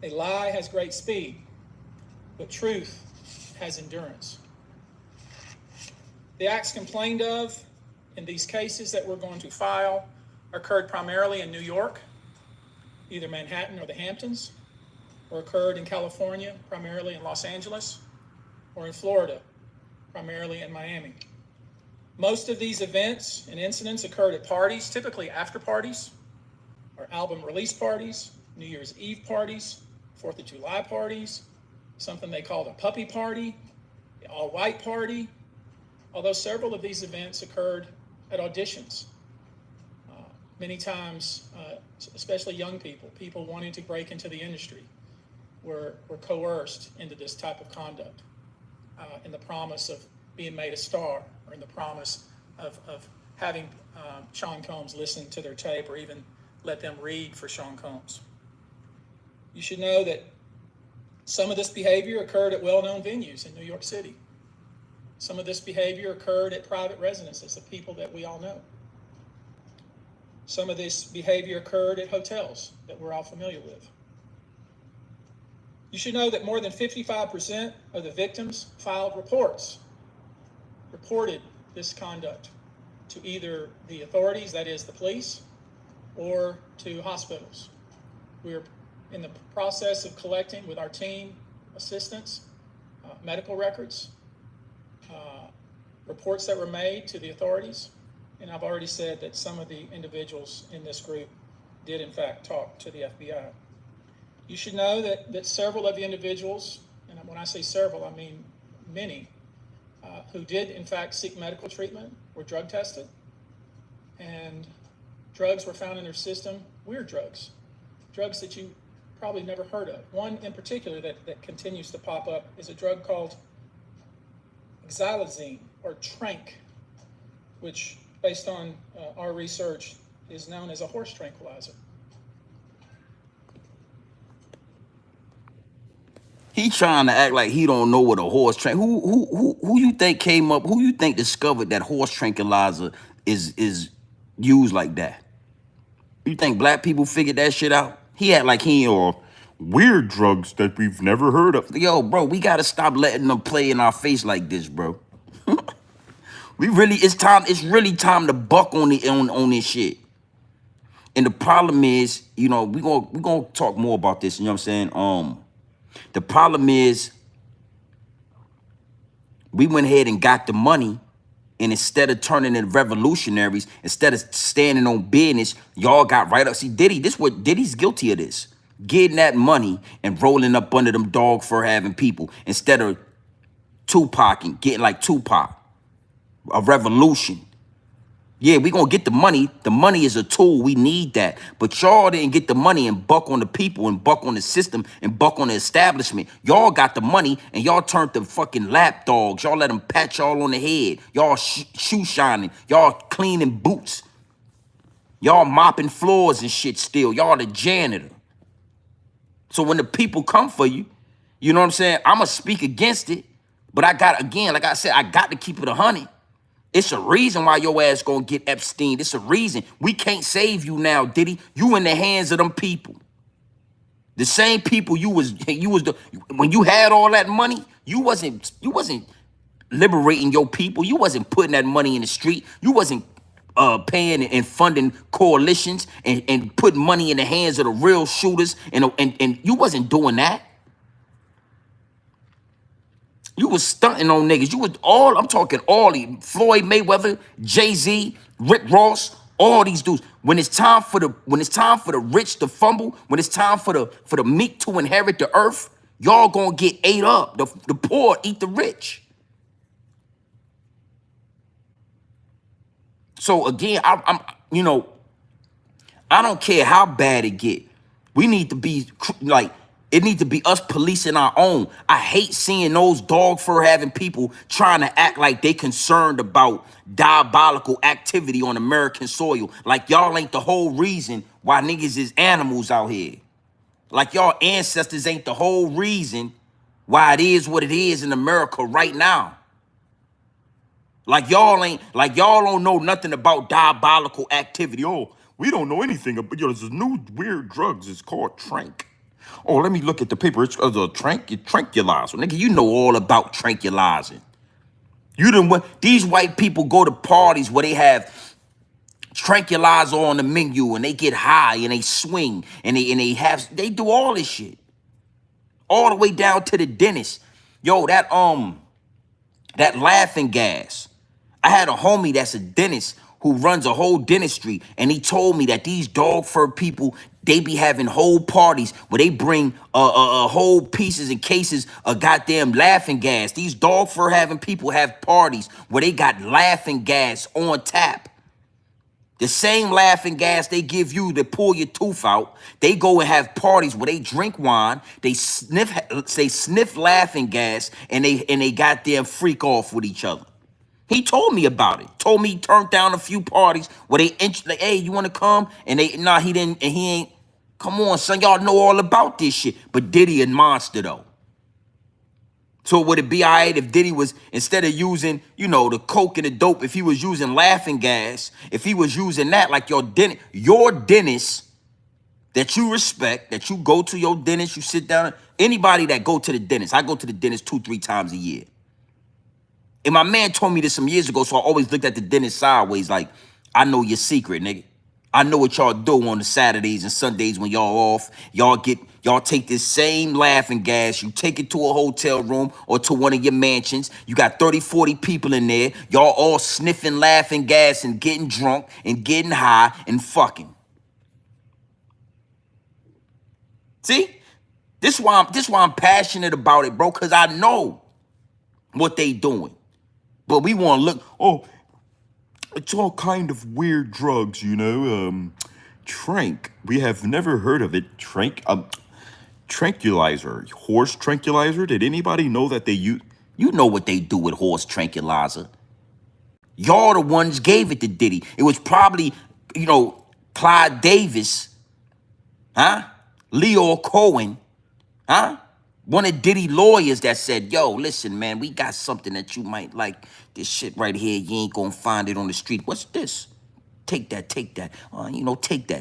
a lie has great speed, but truth has endurance. The acts complained of in these cases that we're going to file occurred primarily in New York, either Manhattan or the Hamptons, or occurred in California, primarily in Los Angeles, or in Florida, primarily in Miami. Most of these events and incidents occurred at parties, typically after parties, or album release parties, New Year's Eve parties, 4th of July parties, something they called a puppy party, the all-white party, although several of these events occurred at auditions. Many times, especially young people wanting to break into the industry, were coerced into this type of conduct in the promise of being made a star, or in the promise of having Sean Combs listen to their tape, or even let them read for Sean Combs. You should know that some of this behavior occurred at well-known venues in New York City. Some of this behavior occurred at private residences of people that we all know. Some of this behavior occurred at hotels that we're all familiar with. You should know that more than 55% of the victims filed reported this conduct to either the authorities, that is the police, or to hospitals. We're in the process of collecting with our team assistants, medical records, reports that were made to the authorities, and I've already said that some of the individuals in this group did in fact talk to the FBI. You should know that several of the individuals, and when I say several, I mean many, who did in fact seek medical treatment were drug tested, and drugs were found in their system, weird drugs that you probably never heard of. One in particular that continues to pop up is a drug called xylazine, or trank, which, based on our research, is known as a horse tranquilizer. He trying to act like he don't know what a horse trank. Who you think came up? Who you think discovered that horse tranquilizer is used like that? You think black people figured that shit out? He act like he or weird drugs that we've never heard of. Yo, bro, we gotta stop letting them play in our face like this, bro. It's really time to buck on this shit. And the problem is, we gonna talk more about this, you know what I'm saying? The problem is we went ahead and got the money, and instead of turning into revolutionaries, instead of standing on business, y'all got right up. See, Diddy's guilty of this. Getting that money and rolling up under them dog fur having people instead of Tupac and getting like Tupac. A revolution. Yeah, we gonna get the money. The money is a tool. We need that. But y'all didn't get the money and buck on the people and buck on the system and buck on the establishment. Y'all got the money and y'all turned them fucking lap dogs. Y'all let them pat y'all on the head. Y'all shoe shining. Y'all cleaning boots. Y'all mopping floors and shit still. Y'all the janitor. So when the people come for you, you know what I'm saying? I'ma speak against it. But I got, again, like I said, I got to keep it 100. It's a reason why your ass gonna get Epstein. It's a reason. We can't save you now, Diddy. You in the hands of them people. The same people when you had all that money, you wasn't liberating your people. You wasn't putting that money in the street. You wasn't paying and funding coalitions and putting money in the hands of the real shooters. And you wasn't doing that. You was stunting on niggas. I'm talking all these, Floyd Mayweather, Jay-Z, Rick Ross, all these dudes. When it's time for the rich to fumble, when it's time for the meek to inherit the earth, y'all gonna get ate up. The poor eat the rich. So again, I don't care how bad it get. We need to be like, it needs to be us policing our own. I hate seeing those dog fur having people trying to act like they concerned about diabolical activity on American soil. Like y'all ain't the whole reason why niggas is animals out here. Like y'all ancestors ain't the whole reason why it is what it is in America right now. Like y'all don't know nothing about diabolical activity. Oh, we don't know anything about, there's this new weird drugs. It's called trank. Oh, let me look at the paper. It's a tranquilizer. Nigga, you know all about tranquilizing. You done what? These white people go to parties where they have tranquilizer on the menu and they get high and they swing and they do all this shit. All the way down to the dentist. Yo, that laughing gas. I had a homie that's a dentist who runs a whole dentistry, and he told me that these dog fur people, they be having whole parties where they bring whole pieces and cases of goddamn laughing gas. These dog fur having people have parties where they got laughing gas on tap. The same laughing gas they give you to pull your tooth out, they go and have parties where they drink wine, they sniff laughing gas, and they goddamn freak off with each other. He told me about it. Told me he turned down a few parties where they like, hey, you want to come? And he didn't, and he ain't. Come on, son, y'all know all about this shit. But Diddy a monster though. So would it be all right if Diddy was, instead of using, the coke and the dope, if he was using laughing gas, if he was using that, like your dentist that you respect, that you go to your dentist, you sit down, anybody that go to the dentist, I go to the dentist 2-3 times a year. And my man told me this some years ago, so I always looked at the dentist sideways like, I know your secret, nigga. I know what y'all do on the Saturdays and Sundays when y'all off. Y'all take this same laughing gas, you take it to a hotel room or to one of your mansions. You got 30, 40 people in there. Y'all all sniffing laughing gas and getting drunk and getting high and fucking. See? This why I'm passionate about it, bro, because I know what they doing. But we want to look, oh, it's all kind of weird drugs, Trank. We have never heard of it. Tranquilizer. Horse tranquilizer. Did anybody know that they use? You know what they do with horse tranquilizer. Y'all the ones gave it to Diddy. It was probably, Clyde Davis, huh? Leo Cohen, huh? One of Diddy lawyers that said, yo, listen, man, we got something that you might like. This shit right here, you ain't gonna find it on the street. What's this? Take that. Take that,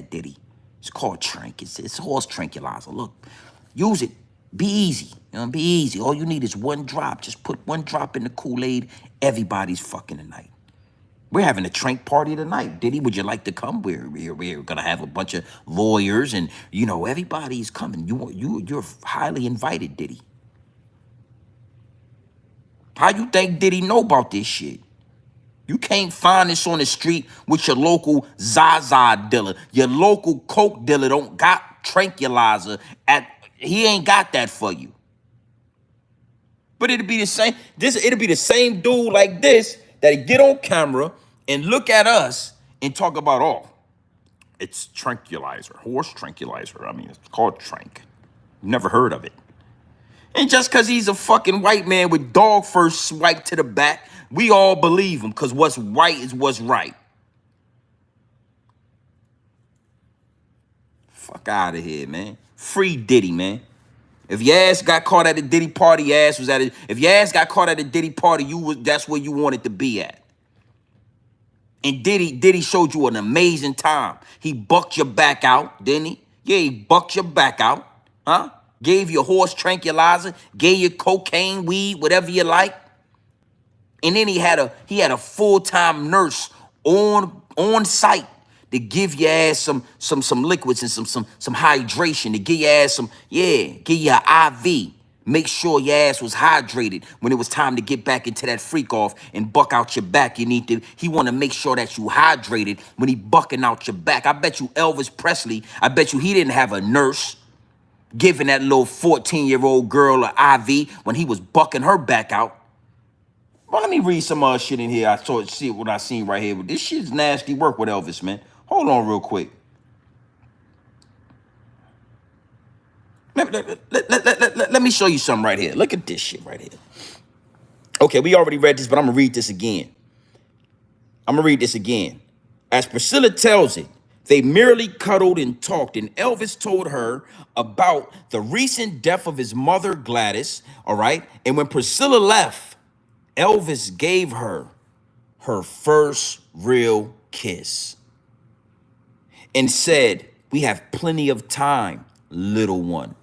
Diddy. It's called Trank. It's horse tranquilizer. Look, use it. Be easy. Be easy. All you need is one drop. Just put one drop in the Kool-Aid. Everybody's fucking tonight. We're having a Trank party tonight. Diddy, would you like to come? We're gonna have a bunch of lawyers and everybody's coming. You're highly invited, Diddy. How you think Diddy know about this shit? You can't find this on the street with your local Zaza dealer. Your local coke dealer don't got tranquilizer he ain't got that for you. But it'll be the same. It'll be the same dude like this that'll get on camera and look at us and talk about, oh, it's tranquilizer, horse tranquilizer. I mean, it's called Trank. Never heard of it. And just because he's a fucking white man with dog fur swiped to the back, we all believe him because what's right is what's right. Fuck out of here, man. Free Diddy, man. If your ass got caught at a Diddy party, your ass was at it. If your ass got caught at a Diddy party, that's where you wanted to be at. And Diddy showed you an amazing time. He bucked your back out, didn't he? Yeah, he bucked your back out, huh? Gave you horse tranquilizer, gave you cocaine, weed, whatever you like. And then he had a full-time nurse on site to give your ass some liquids and some hydration, to give your ass give you an IV. Make sure your ass was hydrated when it was time to get back into that freak off and buck out your back. He want to make sure that you hydrated when he bucking out your back. I bet you Elvis Presley, he didn't have a nurse giving that little 14-year-old girl an IV when he was bucking her back out. Well, let me read some other shit in here. See what I seen right here. This shit's nasty work with Elvis, man. Hold on real quick. Let me show you something right here. Look at this shit right here. Okay, we already read this, but I'm going to read this again. As Priscilla tells it, they merely cuddled and talked, and Elvis told her about the recent death of his mother, Gladys, all right? And when Priscilla left, Elvis gave her first real kiss and said, we have plenty of time, little one.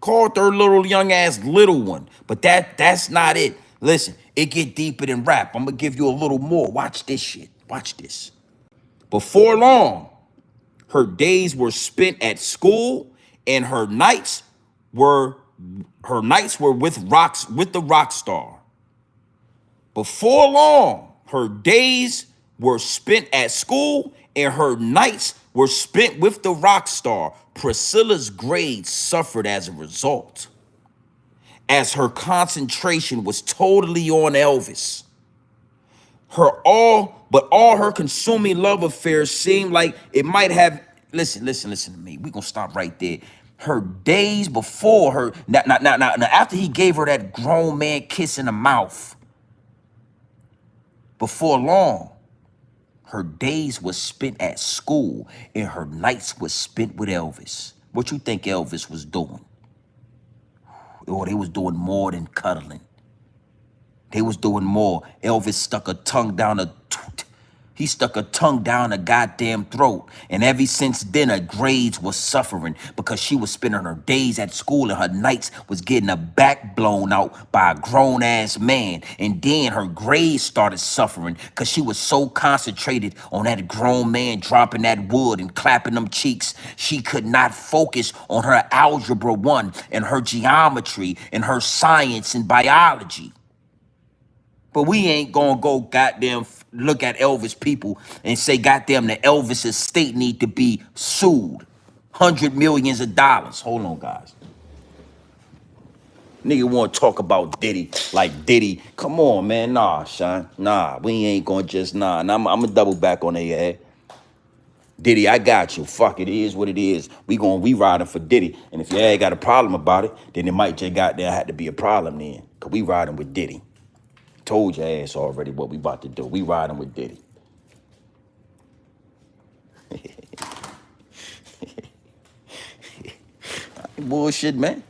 Called her little young ass little one. But that's not it. Listen, it get deeper than rap. I'm gonna give you a little more. Watch this shit. Watch this. Before long, her days were spent at school, and were her nights were with the rock star. Before long, her days were spent at school, and her nights were spent with the rock star. Priscilla's grades suffered as a result, as her concentration was totally on Elvis. But all her consuming love affairs seemed like it might have. Listen to me. We're gonna stop right there. Her days before her, now, after he gave her that grown man kiss in the mouth, before long, her days was spent at school and her nights was spent with Elvis. What you think Elvis was doing? Oh, they was doing more than cuddling. They was doing more. Elvis stuck a tongue down he stuck a tongue down her goddamn throat. And ever since then, her grades was suffering because she was spending her days at school and her nights was getting her back blown out by a grown-ass man. And then her grades started suffering because she was so concentrated on that grown man dropping that wood and clapping them cheeks. She could not focus on her algebra 1 and her geometry and her science and biology. But we ain't gonna go goddamn look at Elvis people and say goddamn the Elvis estate need to be sued. $100 million. Hold on, guys. Nigga wanna talk about Diddy like Diddy. Come on, man. Nah, son. Nah, we ain't gonna just nah. And I'm gonna double back on their head. Diddy, I got you. Fuck it, is what it is. We riding for Diddy. And if you ain't got a problem about it, then it might just goddamn had to be a problem then. Cause we riding with Diddy. Told your ass already what we about to do. We riding with Diddy. I ain't bullshit, man.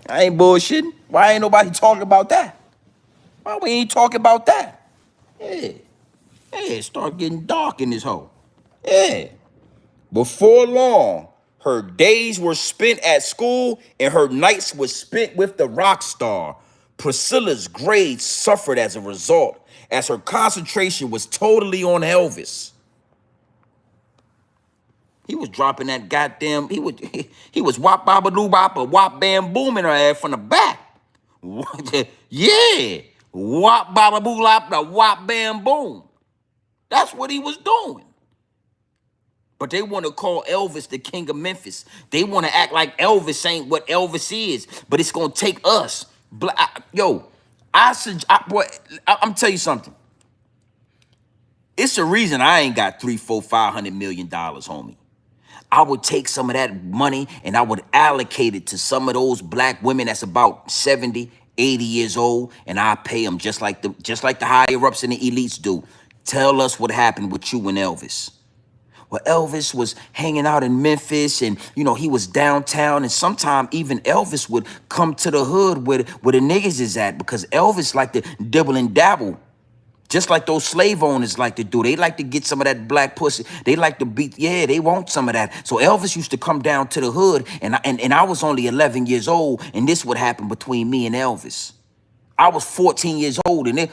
I ain't bullshitting. Why ain't nobody talking about that? Why we ain't talking about that? Yeah. Yeah, start getting dark in this hole. Yeah. Before long, her days were spent at school and her nights were spent with the rock star. Priscilla's grades suffered as a result, as her concentration was totally on Elvis. He was dropping that goddamn, he was wop baba doo bop or wop bam booming her ass from the back. Yeah. Wop baba boo lop the wop bam boom. That's what he was doing. But they want to call Elvis the king of Memphis. They want to act like Elvis ain't what Elvis is. But it's going to take us. I'm tell you something. It's the reason I ain't got $300, $400, $500 million, homie. I would take some of that money and I would allocate it to some of those black women that's about 70, 80 years old, and I pay them just like the higher ups and the elites do. Tell us what happened with you and Elvis. Well, Elvis was hanging out in Memphis and, he was downtown. And sometimes even Elvis would come to the hood where the niggas is at because Elvis liked to dibble and dabble. Just like those slave owners like to do. They like to get some of that black pussy. They like to beat, they want some of that. So Elvis used to come down to the hood and I was only 11 years old. And this would happen between me and Elvis. I was 14 years old and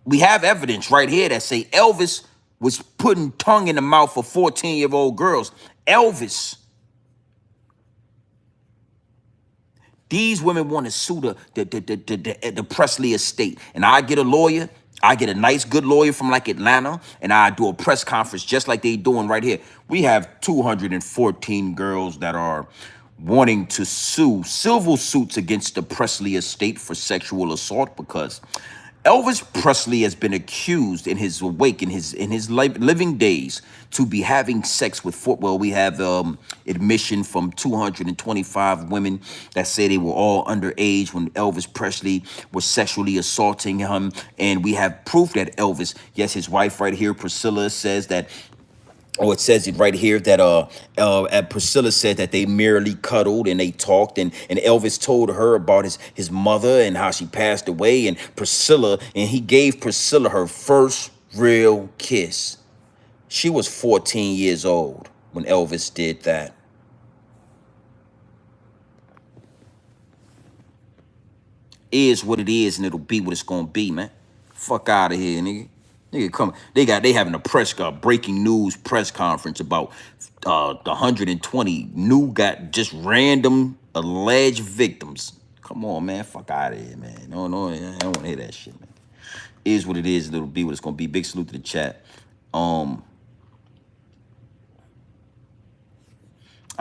we have evidence right here that say Elvis was putting tongue in the mouth of 14-year-old girls. Elvis. These women want to sue the Presley estate. And I get a lawyer. I get a nice, good lawyer from like Atlanta. And I do a press conference just like they doing right here. We have 214 girls that are wanting to sue civil suits against the Presley estate for sexual assault because Elvis Presley has been accused in his living days to be having sex with we have admission from 225 women that say they were all underage when Elvis Presley was sexually assaulting him. And we have proof that Elvis, yes, his wife right here, Priscilla, says that it says it right here that Priscilla said that they merely cuddled and they talked and Elvis told her about his mother and how she passed away and he gave Priscilla her first real kiss. She was 14 years old when Elvis did that. Is what it is, and it'll be what it's gonna be, man. Fuck out of here, nigga. Nigga, come. They having a breaking news press conference about the 120 new got just random alleged victims. Come on, man. Fuck out of here, man. No, I don't want to hear that shit, man. Is what it is, and it'll be what it's gonna be. Big salute to the chat. I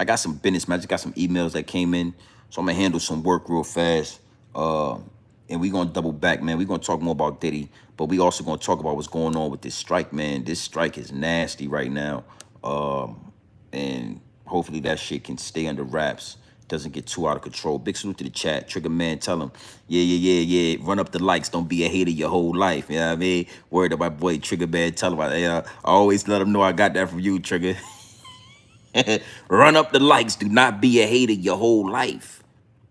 got some business, man. I just got some emails that came in, so I'm gonna handle some work real fast. And we gonna double back, man. We gonna talk more about Diddy, but we also gonna talk about what's going on with this strike, man. This strike is nasty right now, and hopefully that shit can stay under wraps. Doesn't get too out of control. Big salute to the chat. Trigger man, tell him, yeah. Run up the likes. Don't be a hater your whole life. You know what I mean? Word of my boy, Trigger man, tell him. I always let him know I got that from you, Trigger. Run up the likes. Do not be a hater your whole life.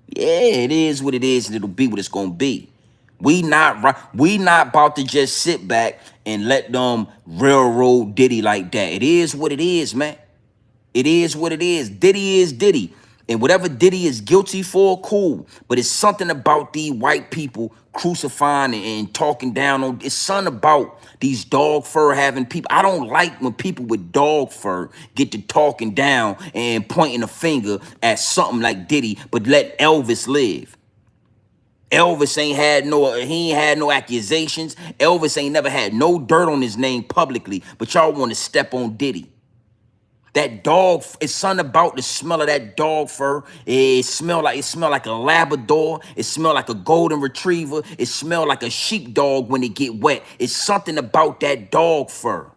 Yeah, it is what it is, and it'll be what it's gonna be. We not about to just sit back and let them railroad Diddy like that. It is what it is, man. It is what it is. Diddy is Diddy. And whatever Diddy is guilty for, cool. But it's something about these white people crucifying and talking down on. It's something about these dog fur having people. I don't like when people with dog fur get to talking down and pointing a finger at something like Diddy, but let Elvis live. Elvis ain't had no accusations. Elvis ain't never had no dirt on his name publicly, but y'all want to step on Diddy. That dog, it's something about the smell of that dog fur. It smell like a Labrador. It smell like a golden retriever. It smell like a sheepdog when it get wet. It's something about that dog fur.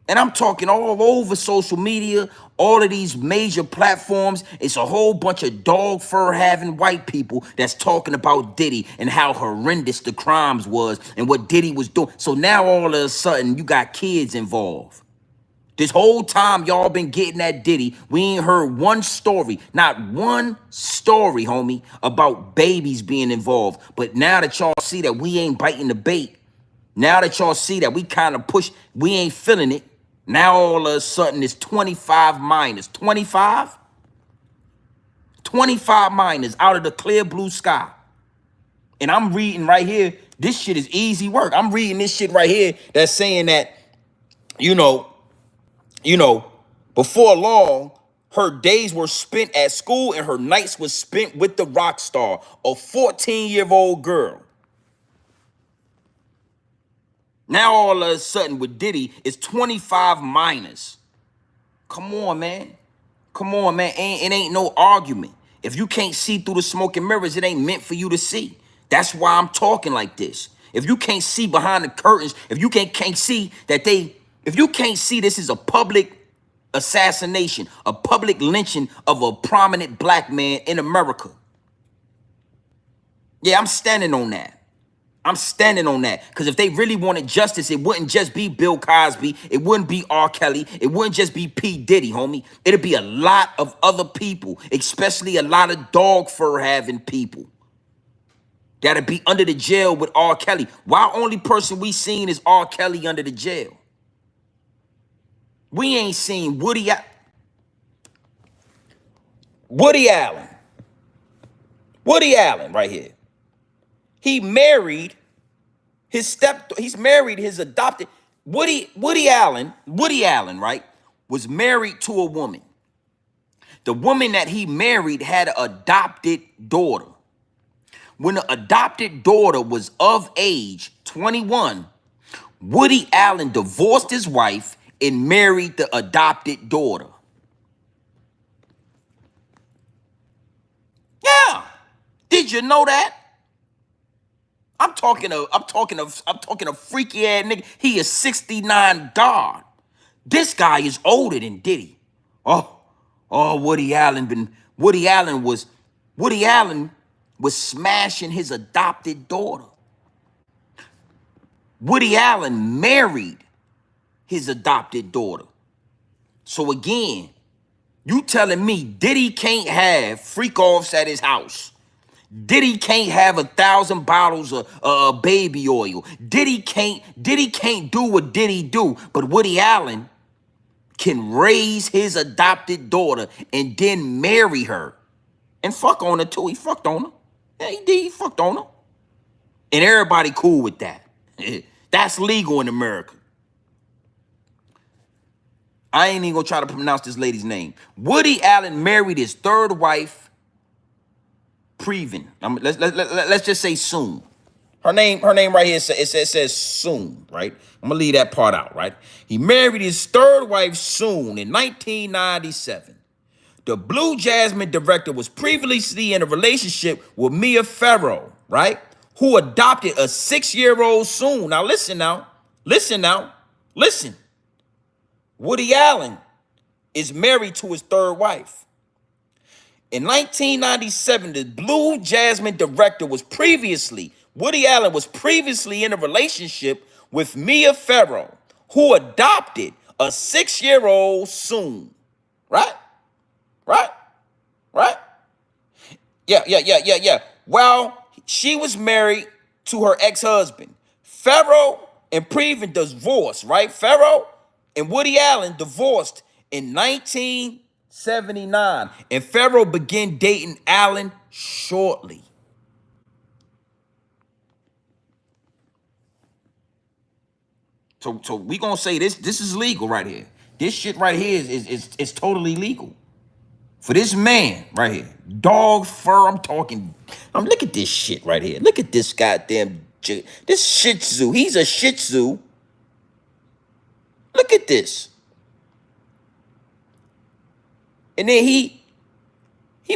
And I'm talking all over social media, all of these major platforms. It's a whole bunch of dog fur having white people that's talking about Diddy and how horrendous the crimes was and what Diddy was doing. So now all of a sudden you got kids involved. This whole time y'all been getting at Diddy, we ain't heard one story, not one story, homie, about babies being involved. But now that y'all see that we ain't biting the bait, now that y'all see that we kind of push, we ain't feeling it, now all of a sudden it's 25 minors. 25? 25 minors out of the clear blue sky. And I'm reading right here, this shit is easy work. I'm reading this shit right here that's saying that, you know, before long, her days were spent at school and her nights was spent with the rock star, a 14-year-old girl. Now all of a sudden with Diddy, it's 25 minors. Come on, man. Come on, man. It ain't no argument. If you can't see through the smoke and mirrors, it ain't meant for you to see. That's why I'm talking like this. If you can't see behind the curtains, if you can't see that if you can't see this is a public assassination, a public lynching of a prominent black man in America. Yeah, I'm standing on that. I'm standing on that. Because if they really wanted justice, it wouldn't just be Bill Cosby. It wouldn't be R. Kelly. It wouldn't just be P. Diddy, homie. It'd be a lot of other people, especially a lot of dog fur having people that'd be under the jail with R. Kelly. Why only person we seen is R. Kelly under the jail? We ain't seen Woody Allen. Woody Allen right here. He married he's married his adopted Woody Allen, right, was married to a woman. The woman that he married had an adopted daughter. When the adopted daughter was of age, 21, Woody Allen divorced his wife and married the adopted daughter. Yeah. Did you know that? I'm talking a freaky ass nigga. He is 69 God. This guy is older than Diddy. Woody Allen was smashing his adopted daughter. Woody Allen married his adopted daughter. So again, you telling me Diddy can't have freak offs at his house? Diddy can't have 1,000 bottles of baby oil. Diddy can't do what Diddy do, but Woody Allen can raise his adopted daughter and then marry her and fuck on her too. He fucked on her. Yeah, he did. He fucked on her. And everybody cool with that. That's legal in America. I ain't even gonna try to pronounce this lady's name. Woody Allen married his third wife, Preven. Let's just say soon. Her name right here says soon, right? I'm gonna leave that part out, right? He married his third wife soon in 1997. The Blue Jasmine director was previously in a relationship with Mia Farrow, right? Who adopted a 6-year-old soon. Now listen now. Listen. Woody Allen is married to his third wife. In 1997, the Blue Jasmine director Woody Allen was previously in a relationship with Mia Farrow, who adopted a 6-year-old soon. Right? Right? Right? Yeah. Well, she was married to her ex-husband. Farrow and Preven divorced, right? Farrow and Woody Allen divorced in 1979. And Farrow began dating Allen shortly. So we gonna say this is legal right here. This shit right here is totally legal. For this man right here, dog fur, look at this shit right here. Look at this goddamn, this Shih Tzu. He's a Shih Tzu. Look at this. And then he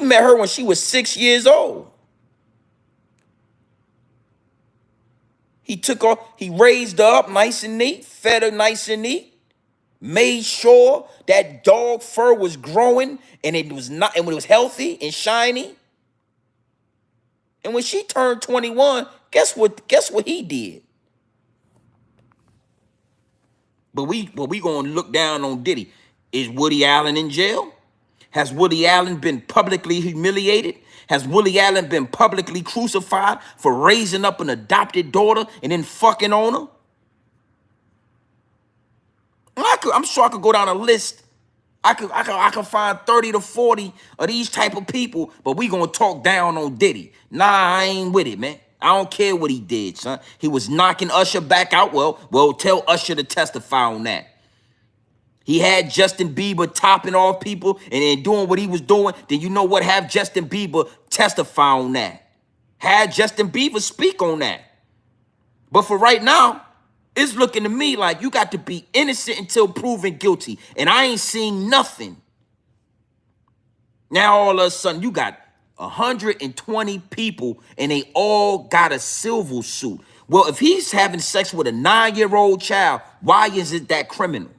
met her when she was 6 years old. He raised her up nice and neat, fed her nice and neat, made sure that dog fur was growing and it was healthy and shiny. And when she turned 21, guess what he did? But we gonna look down on Diddy. Is Woody Allen in jail? Has Woody Allen been publicly humiliated? Has Woody Allen been publicly crucified for raising up an adopted daughter and then fucking on her? I'm sure I could go down a list. I could find 30 to 40 of these type of people, but we gonna talk down on Diddy. Nah, I ain't with it, man. I don't care what he did, son. He was knocking Usher back out. Well, tell Usher to testify on that. He had Justin Bieber topping off people and then doing what he was doing. Then you know what? Have Justin Bieber testify on that. Have Justin Bieber speak on that. But for right now, it's looking to me like you got to be innocent until proven guilty. And I ain't seen nothing. Now all of a sudden you got 120 people and they all got a civil suit. Well, if he's having sex with a 9-year-old child, why is it that criminal?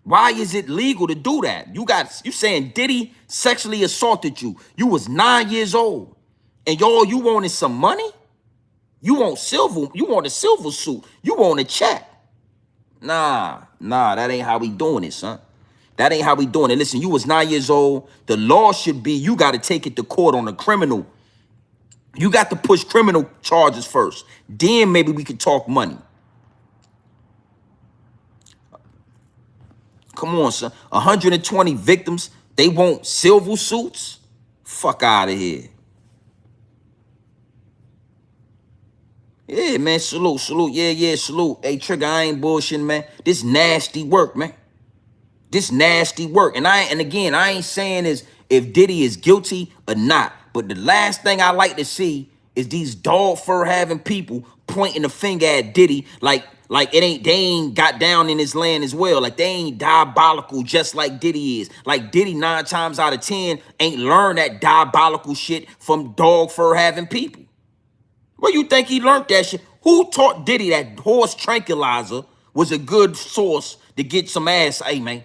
Why is it legal to do that? You saying Diddy sexually assaulted you. You was 9 years old. And you wanted some money? You want a silver suit. You want a check. Nah, that ain't how we doing it, son. That ain't how we doing it. Listen, you was 9 years old. The law should be you got to take it to court on a criminal. You got to push criminal charges first. Then maybe we could talk money. Come on, son. 120 victims. They want silver suits? Fuck out of here. Yeah, man. Salute. Yeah, salute. Hey, Trigger, I ain't bullshitting, man. This nasty work, man. This nasty work. And again, I ain't saying is if Diddy is guilty or not. But the last thing I like to see is these dog fur having people pointing the finger at Diddy like they ain't got down in his land as well. Like they ain't diabolical just like Diddy is. Like Diddy 9 times out of 10 ain't learned that diabolical shit from dog fur having people. Where you think he learned that shit? Who taught Diddy that horse tranquilizer was a good source to get some ass? Hey, man,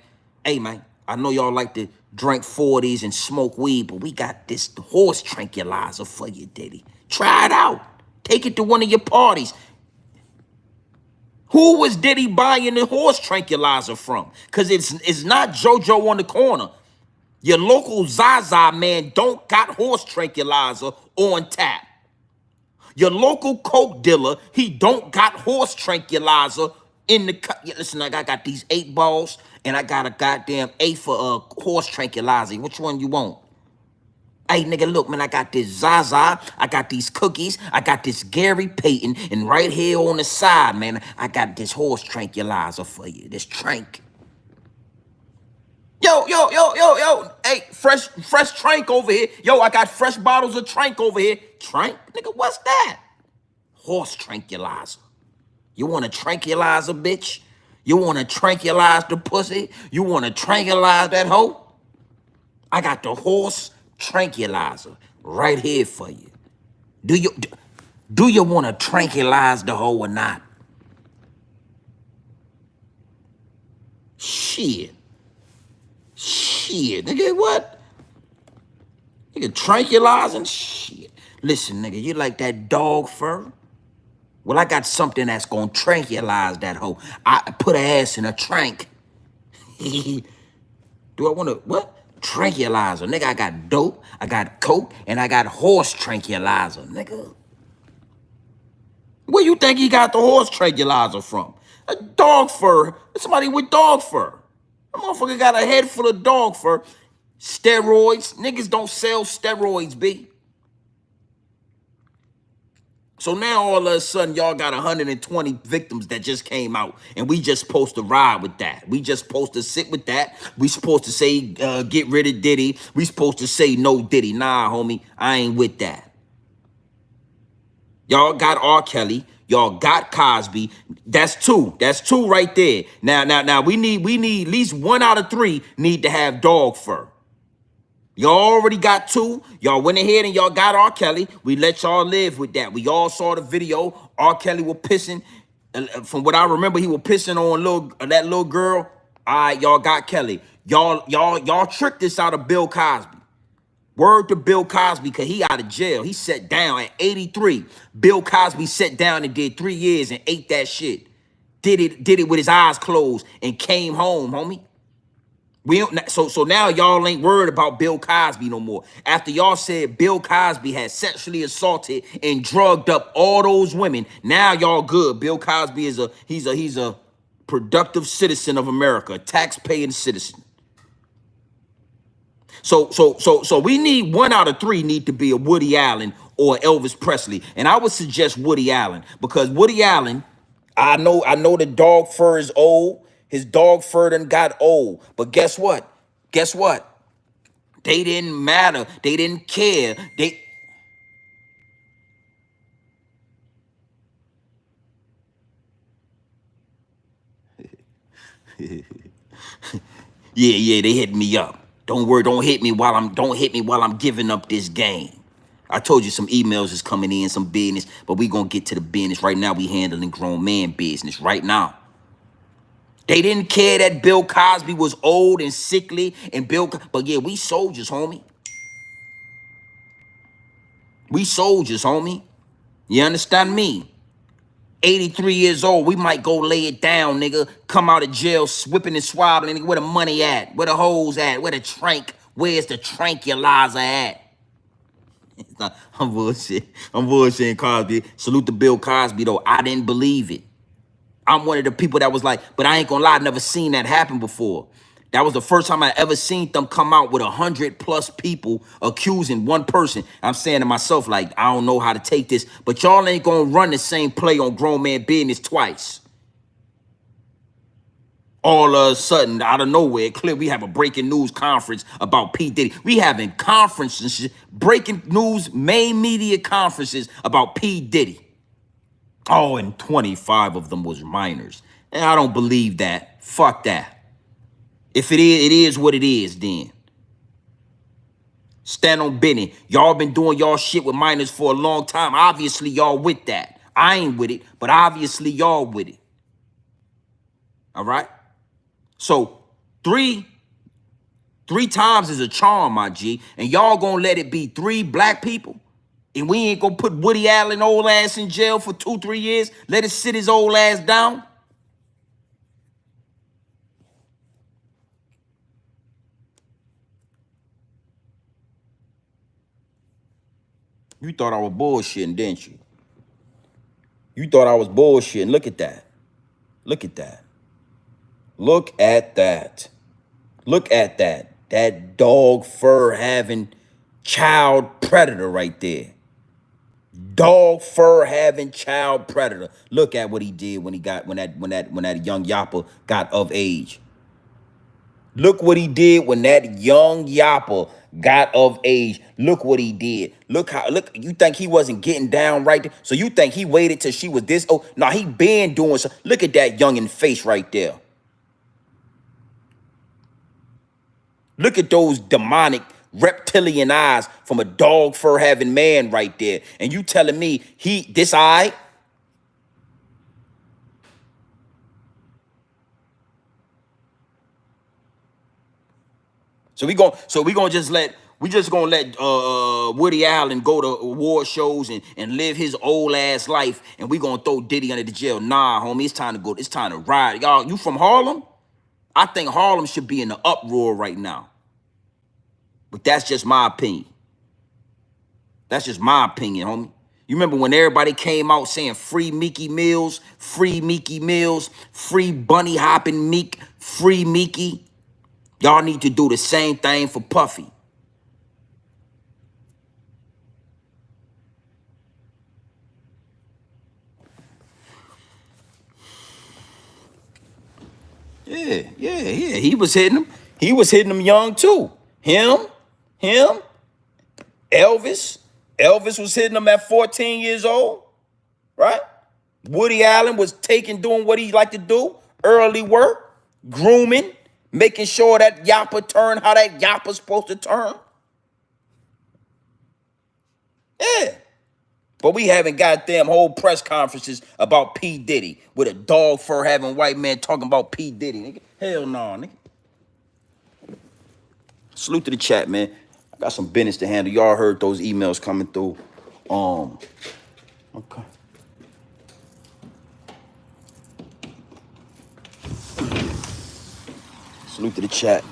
I know y'all like to drink 40s and smoke weed, but we got this horse tranquilizer for you, Diddy. Try it out. Take it to one of your parties. Who was Diddy buying the horse tranquilizer from? Because it's not JoJo on the corner. Your local Zaza man don't got horse tranquilizer on tap. Your local coke dealer, he don't got horse tranquilizer in the cut. Yeah, listen, I got these 8 balls and I got a goddamn 8 for a horse tranquilizer. Which one you want? Hey, nigga, look, man, I got this Zaza, I got these cookies, I got this Gary Payton, and right here on the side, man, I got this horse tranquilizer for you, this trank. Yo, hey, fresh trank over here. Yo, I got fresh bottles of trank over here. Trank? Nigga, what's that? Horse tranquilizer. You want to tranquilize a bitch? You want to tranquilize the pussy? You want to tranquilize that hoe? I got the horse tranquilizer right here for you. Do you want to tranquilize the hoe or not? Shit. Shit, nigga, what? Nigga, tranquilizing? Shit. Listen, nigga, you like that dog fur? Well, I got something that's gonna tranquilize that hoe. I put her ass in a trank. Do I wanna, what? Tranquilizer. Nigga, I got dope, I got coke, and I got horse tranquilizer, nigga. Where you think he got the horse tranquilizer from? A dog fur. Somebody with dog fur. That motherfucker got a head full of dog fur. Steroids. Niggas don't sell steroids, B. So now all of a sudden y'all got 120 victims that just came out, and we just supposed to ride with that. We just supposed to sit with that. We supposed to say get rid of Diddy. We supposed to say no Diddy. Nah, homie, I ain't with that. Y'all got R. Kelly. Y'all got Cosby. That's two. That's two right there. Now we need at least 1 out of 3 need to have dog fur. Y'all already got 2. Y'all went ahead and y'all got R. Kelly. We let y'all live with that. We all saw the video. R. Kelly was pissing. From what I remember, he was pissing on that little girl. All right, y'all got Kelly. Y'all tricked this out of Bill Cosby. Word to Bill Cosby, because he out of jail. He sat down at 83. Bill Cosby sat down and did 3 years and ate that shit. Did it with his eyes closed and came home, homie. So now y'all ain't worried about Bill Cosby no more. After y'all said Bill Cosby had sexually assaulted and drugged up all those women, now y'all good. Bill Cosby is he's a productive citizen of America, a tax-paying citizen. So we need 1 out of 3 need to be a Woody Allen or Elvis Presley. And I would suggest Woody Allen, because Woody Allen, I know the dog fur is old. His dog fur done got old. But guess what? Guess what? They didn't matter. They didn't care. Yeah, they hit me up. Don't worry, don't hit me while I'm giving up this game. I told you some emails is coming in, some business, but we gonna get to the business. Right now, we handling grown man business right now. They didn't care that Bill Cosby was old and sickly, but yeah, we soldiers, homie. We soldiers, homie. You understand me? 83 years old, we might go lay it down, nigga. Come out of jail, whipping and swabbing, nigga. Where the money at? Where the hoes at? Where the trank? Where's the tranquilizer at? I'm bullshit. I'm bullshitting Cosby. Salute to Bill Cosby, though. I didn't believe it. I'm one of the people that was like, but I ain't gonna lie, I never seen that happen before. That was the first time I ever seen them come out with 100+ people accusing one person. I'm saying to myself, like, I don't know how to take this, but y'all ain't gonna run the same play on grown man business twice. All of a sudden, out of nowhere, clear, we have a breaking news conference about P. Diddy. We having conferences, breaking news, main media conferences about P. Diddy. Oh, and 25 of them was minors. And I don't believe that. Fuck that. If it is what it is then. Stand on Benny. Y'all been doing y'all shit with minors for a long time. Obviously, y'all with that. I ain't with it, but obviously y'all with it. All right? So, three times is a charm, my G. And y'all gonna let it be 3 black people? And we ain't gonna put Woody Allen old ass in jail for 2-3 years? Let it sit his old ass down? You thought I was bullshitting, didn't you? You thought I was bullshitting. Look at that. Look at that. Look at that. Look at that. That dog fur having Child predator right there. Dog fur having child predator. Look at what he did when that young yapper got of age. Look what he did when that young yapper got of age. Look what he did. Look, you think he wasn't getting down right there? So you think he waited till she was this? Oh, no, he been doing so. Look at that youngin' face right there. Look at those demonic reptilian eyes from a dog fur having man right there. And you telling me this eye? So we just gonna let Woody Allen go to award shows and live his old ass life, and we gonna throw Diddy under the jail. Nah, homie, it's time to go. It's time to ride. Y'all, you from Harlem? I think Harlem should be in the uproar right now. But that's just my opinion. That's just my opinion, homie. You remember when everybody came out saying free Meeky Mills, free Meeky Mills, free Bunny Hoppin' Meek, free Meeky? Y'all need to do the same thing for Puffy. Yeah. He was hitting them. He was hitting them young too. Him, Elvis. Elvis was hitting them at 14 years old, right? Woody Allen was doing what he liked to do, early work, grooming, making sure that yapper turned how that yapper's supposed to turn. Yeah. But we having goddamn whole press conferences about P. Diddy with a dog fur having white man talking about P. Diddy, nigga. Hell no, nigga. Salute to the chat, man. I got some business to handle. Y'all heard those emails coming through. Okay. Salute to the chat.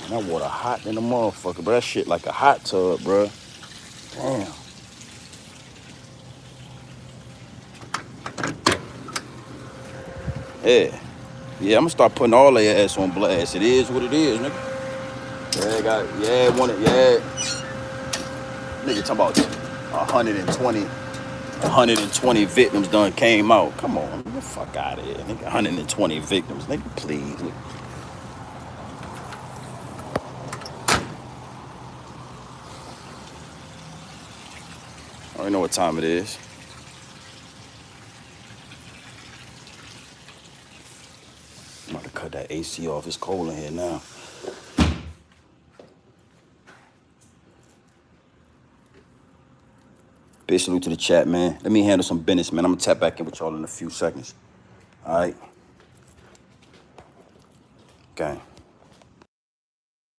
That water hot than a motherfucker, bro. That shit like a hot tub, bro. Damn. Yeah, I'm gonna start putting all their ass on blast. It is what it is, nigga. Nigga talking about 120 victims done came out. Come on, get the fuck out of here, nigga. 120 victims, nigga, please. Nigga. I already know what time it is. I'm about to cut that AC off. It's cold in here now. Big salute to the chat, man. Let me handle some business, man. I'm gonna tap back in with y'all in a few seconds. All right? Okay.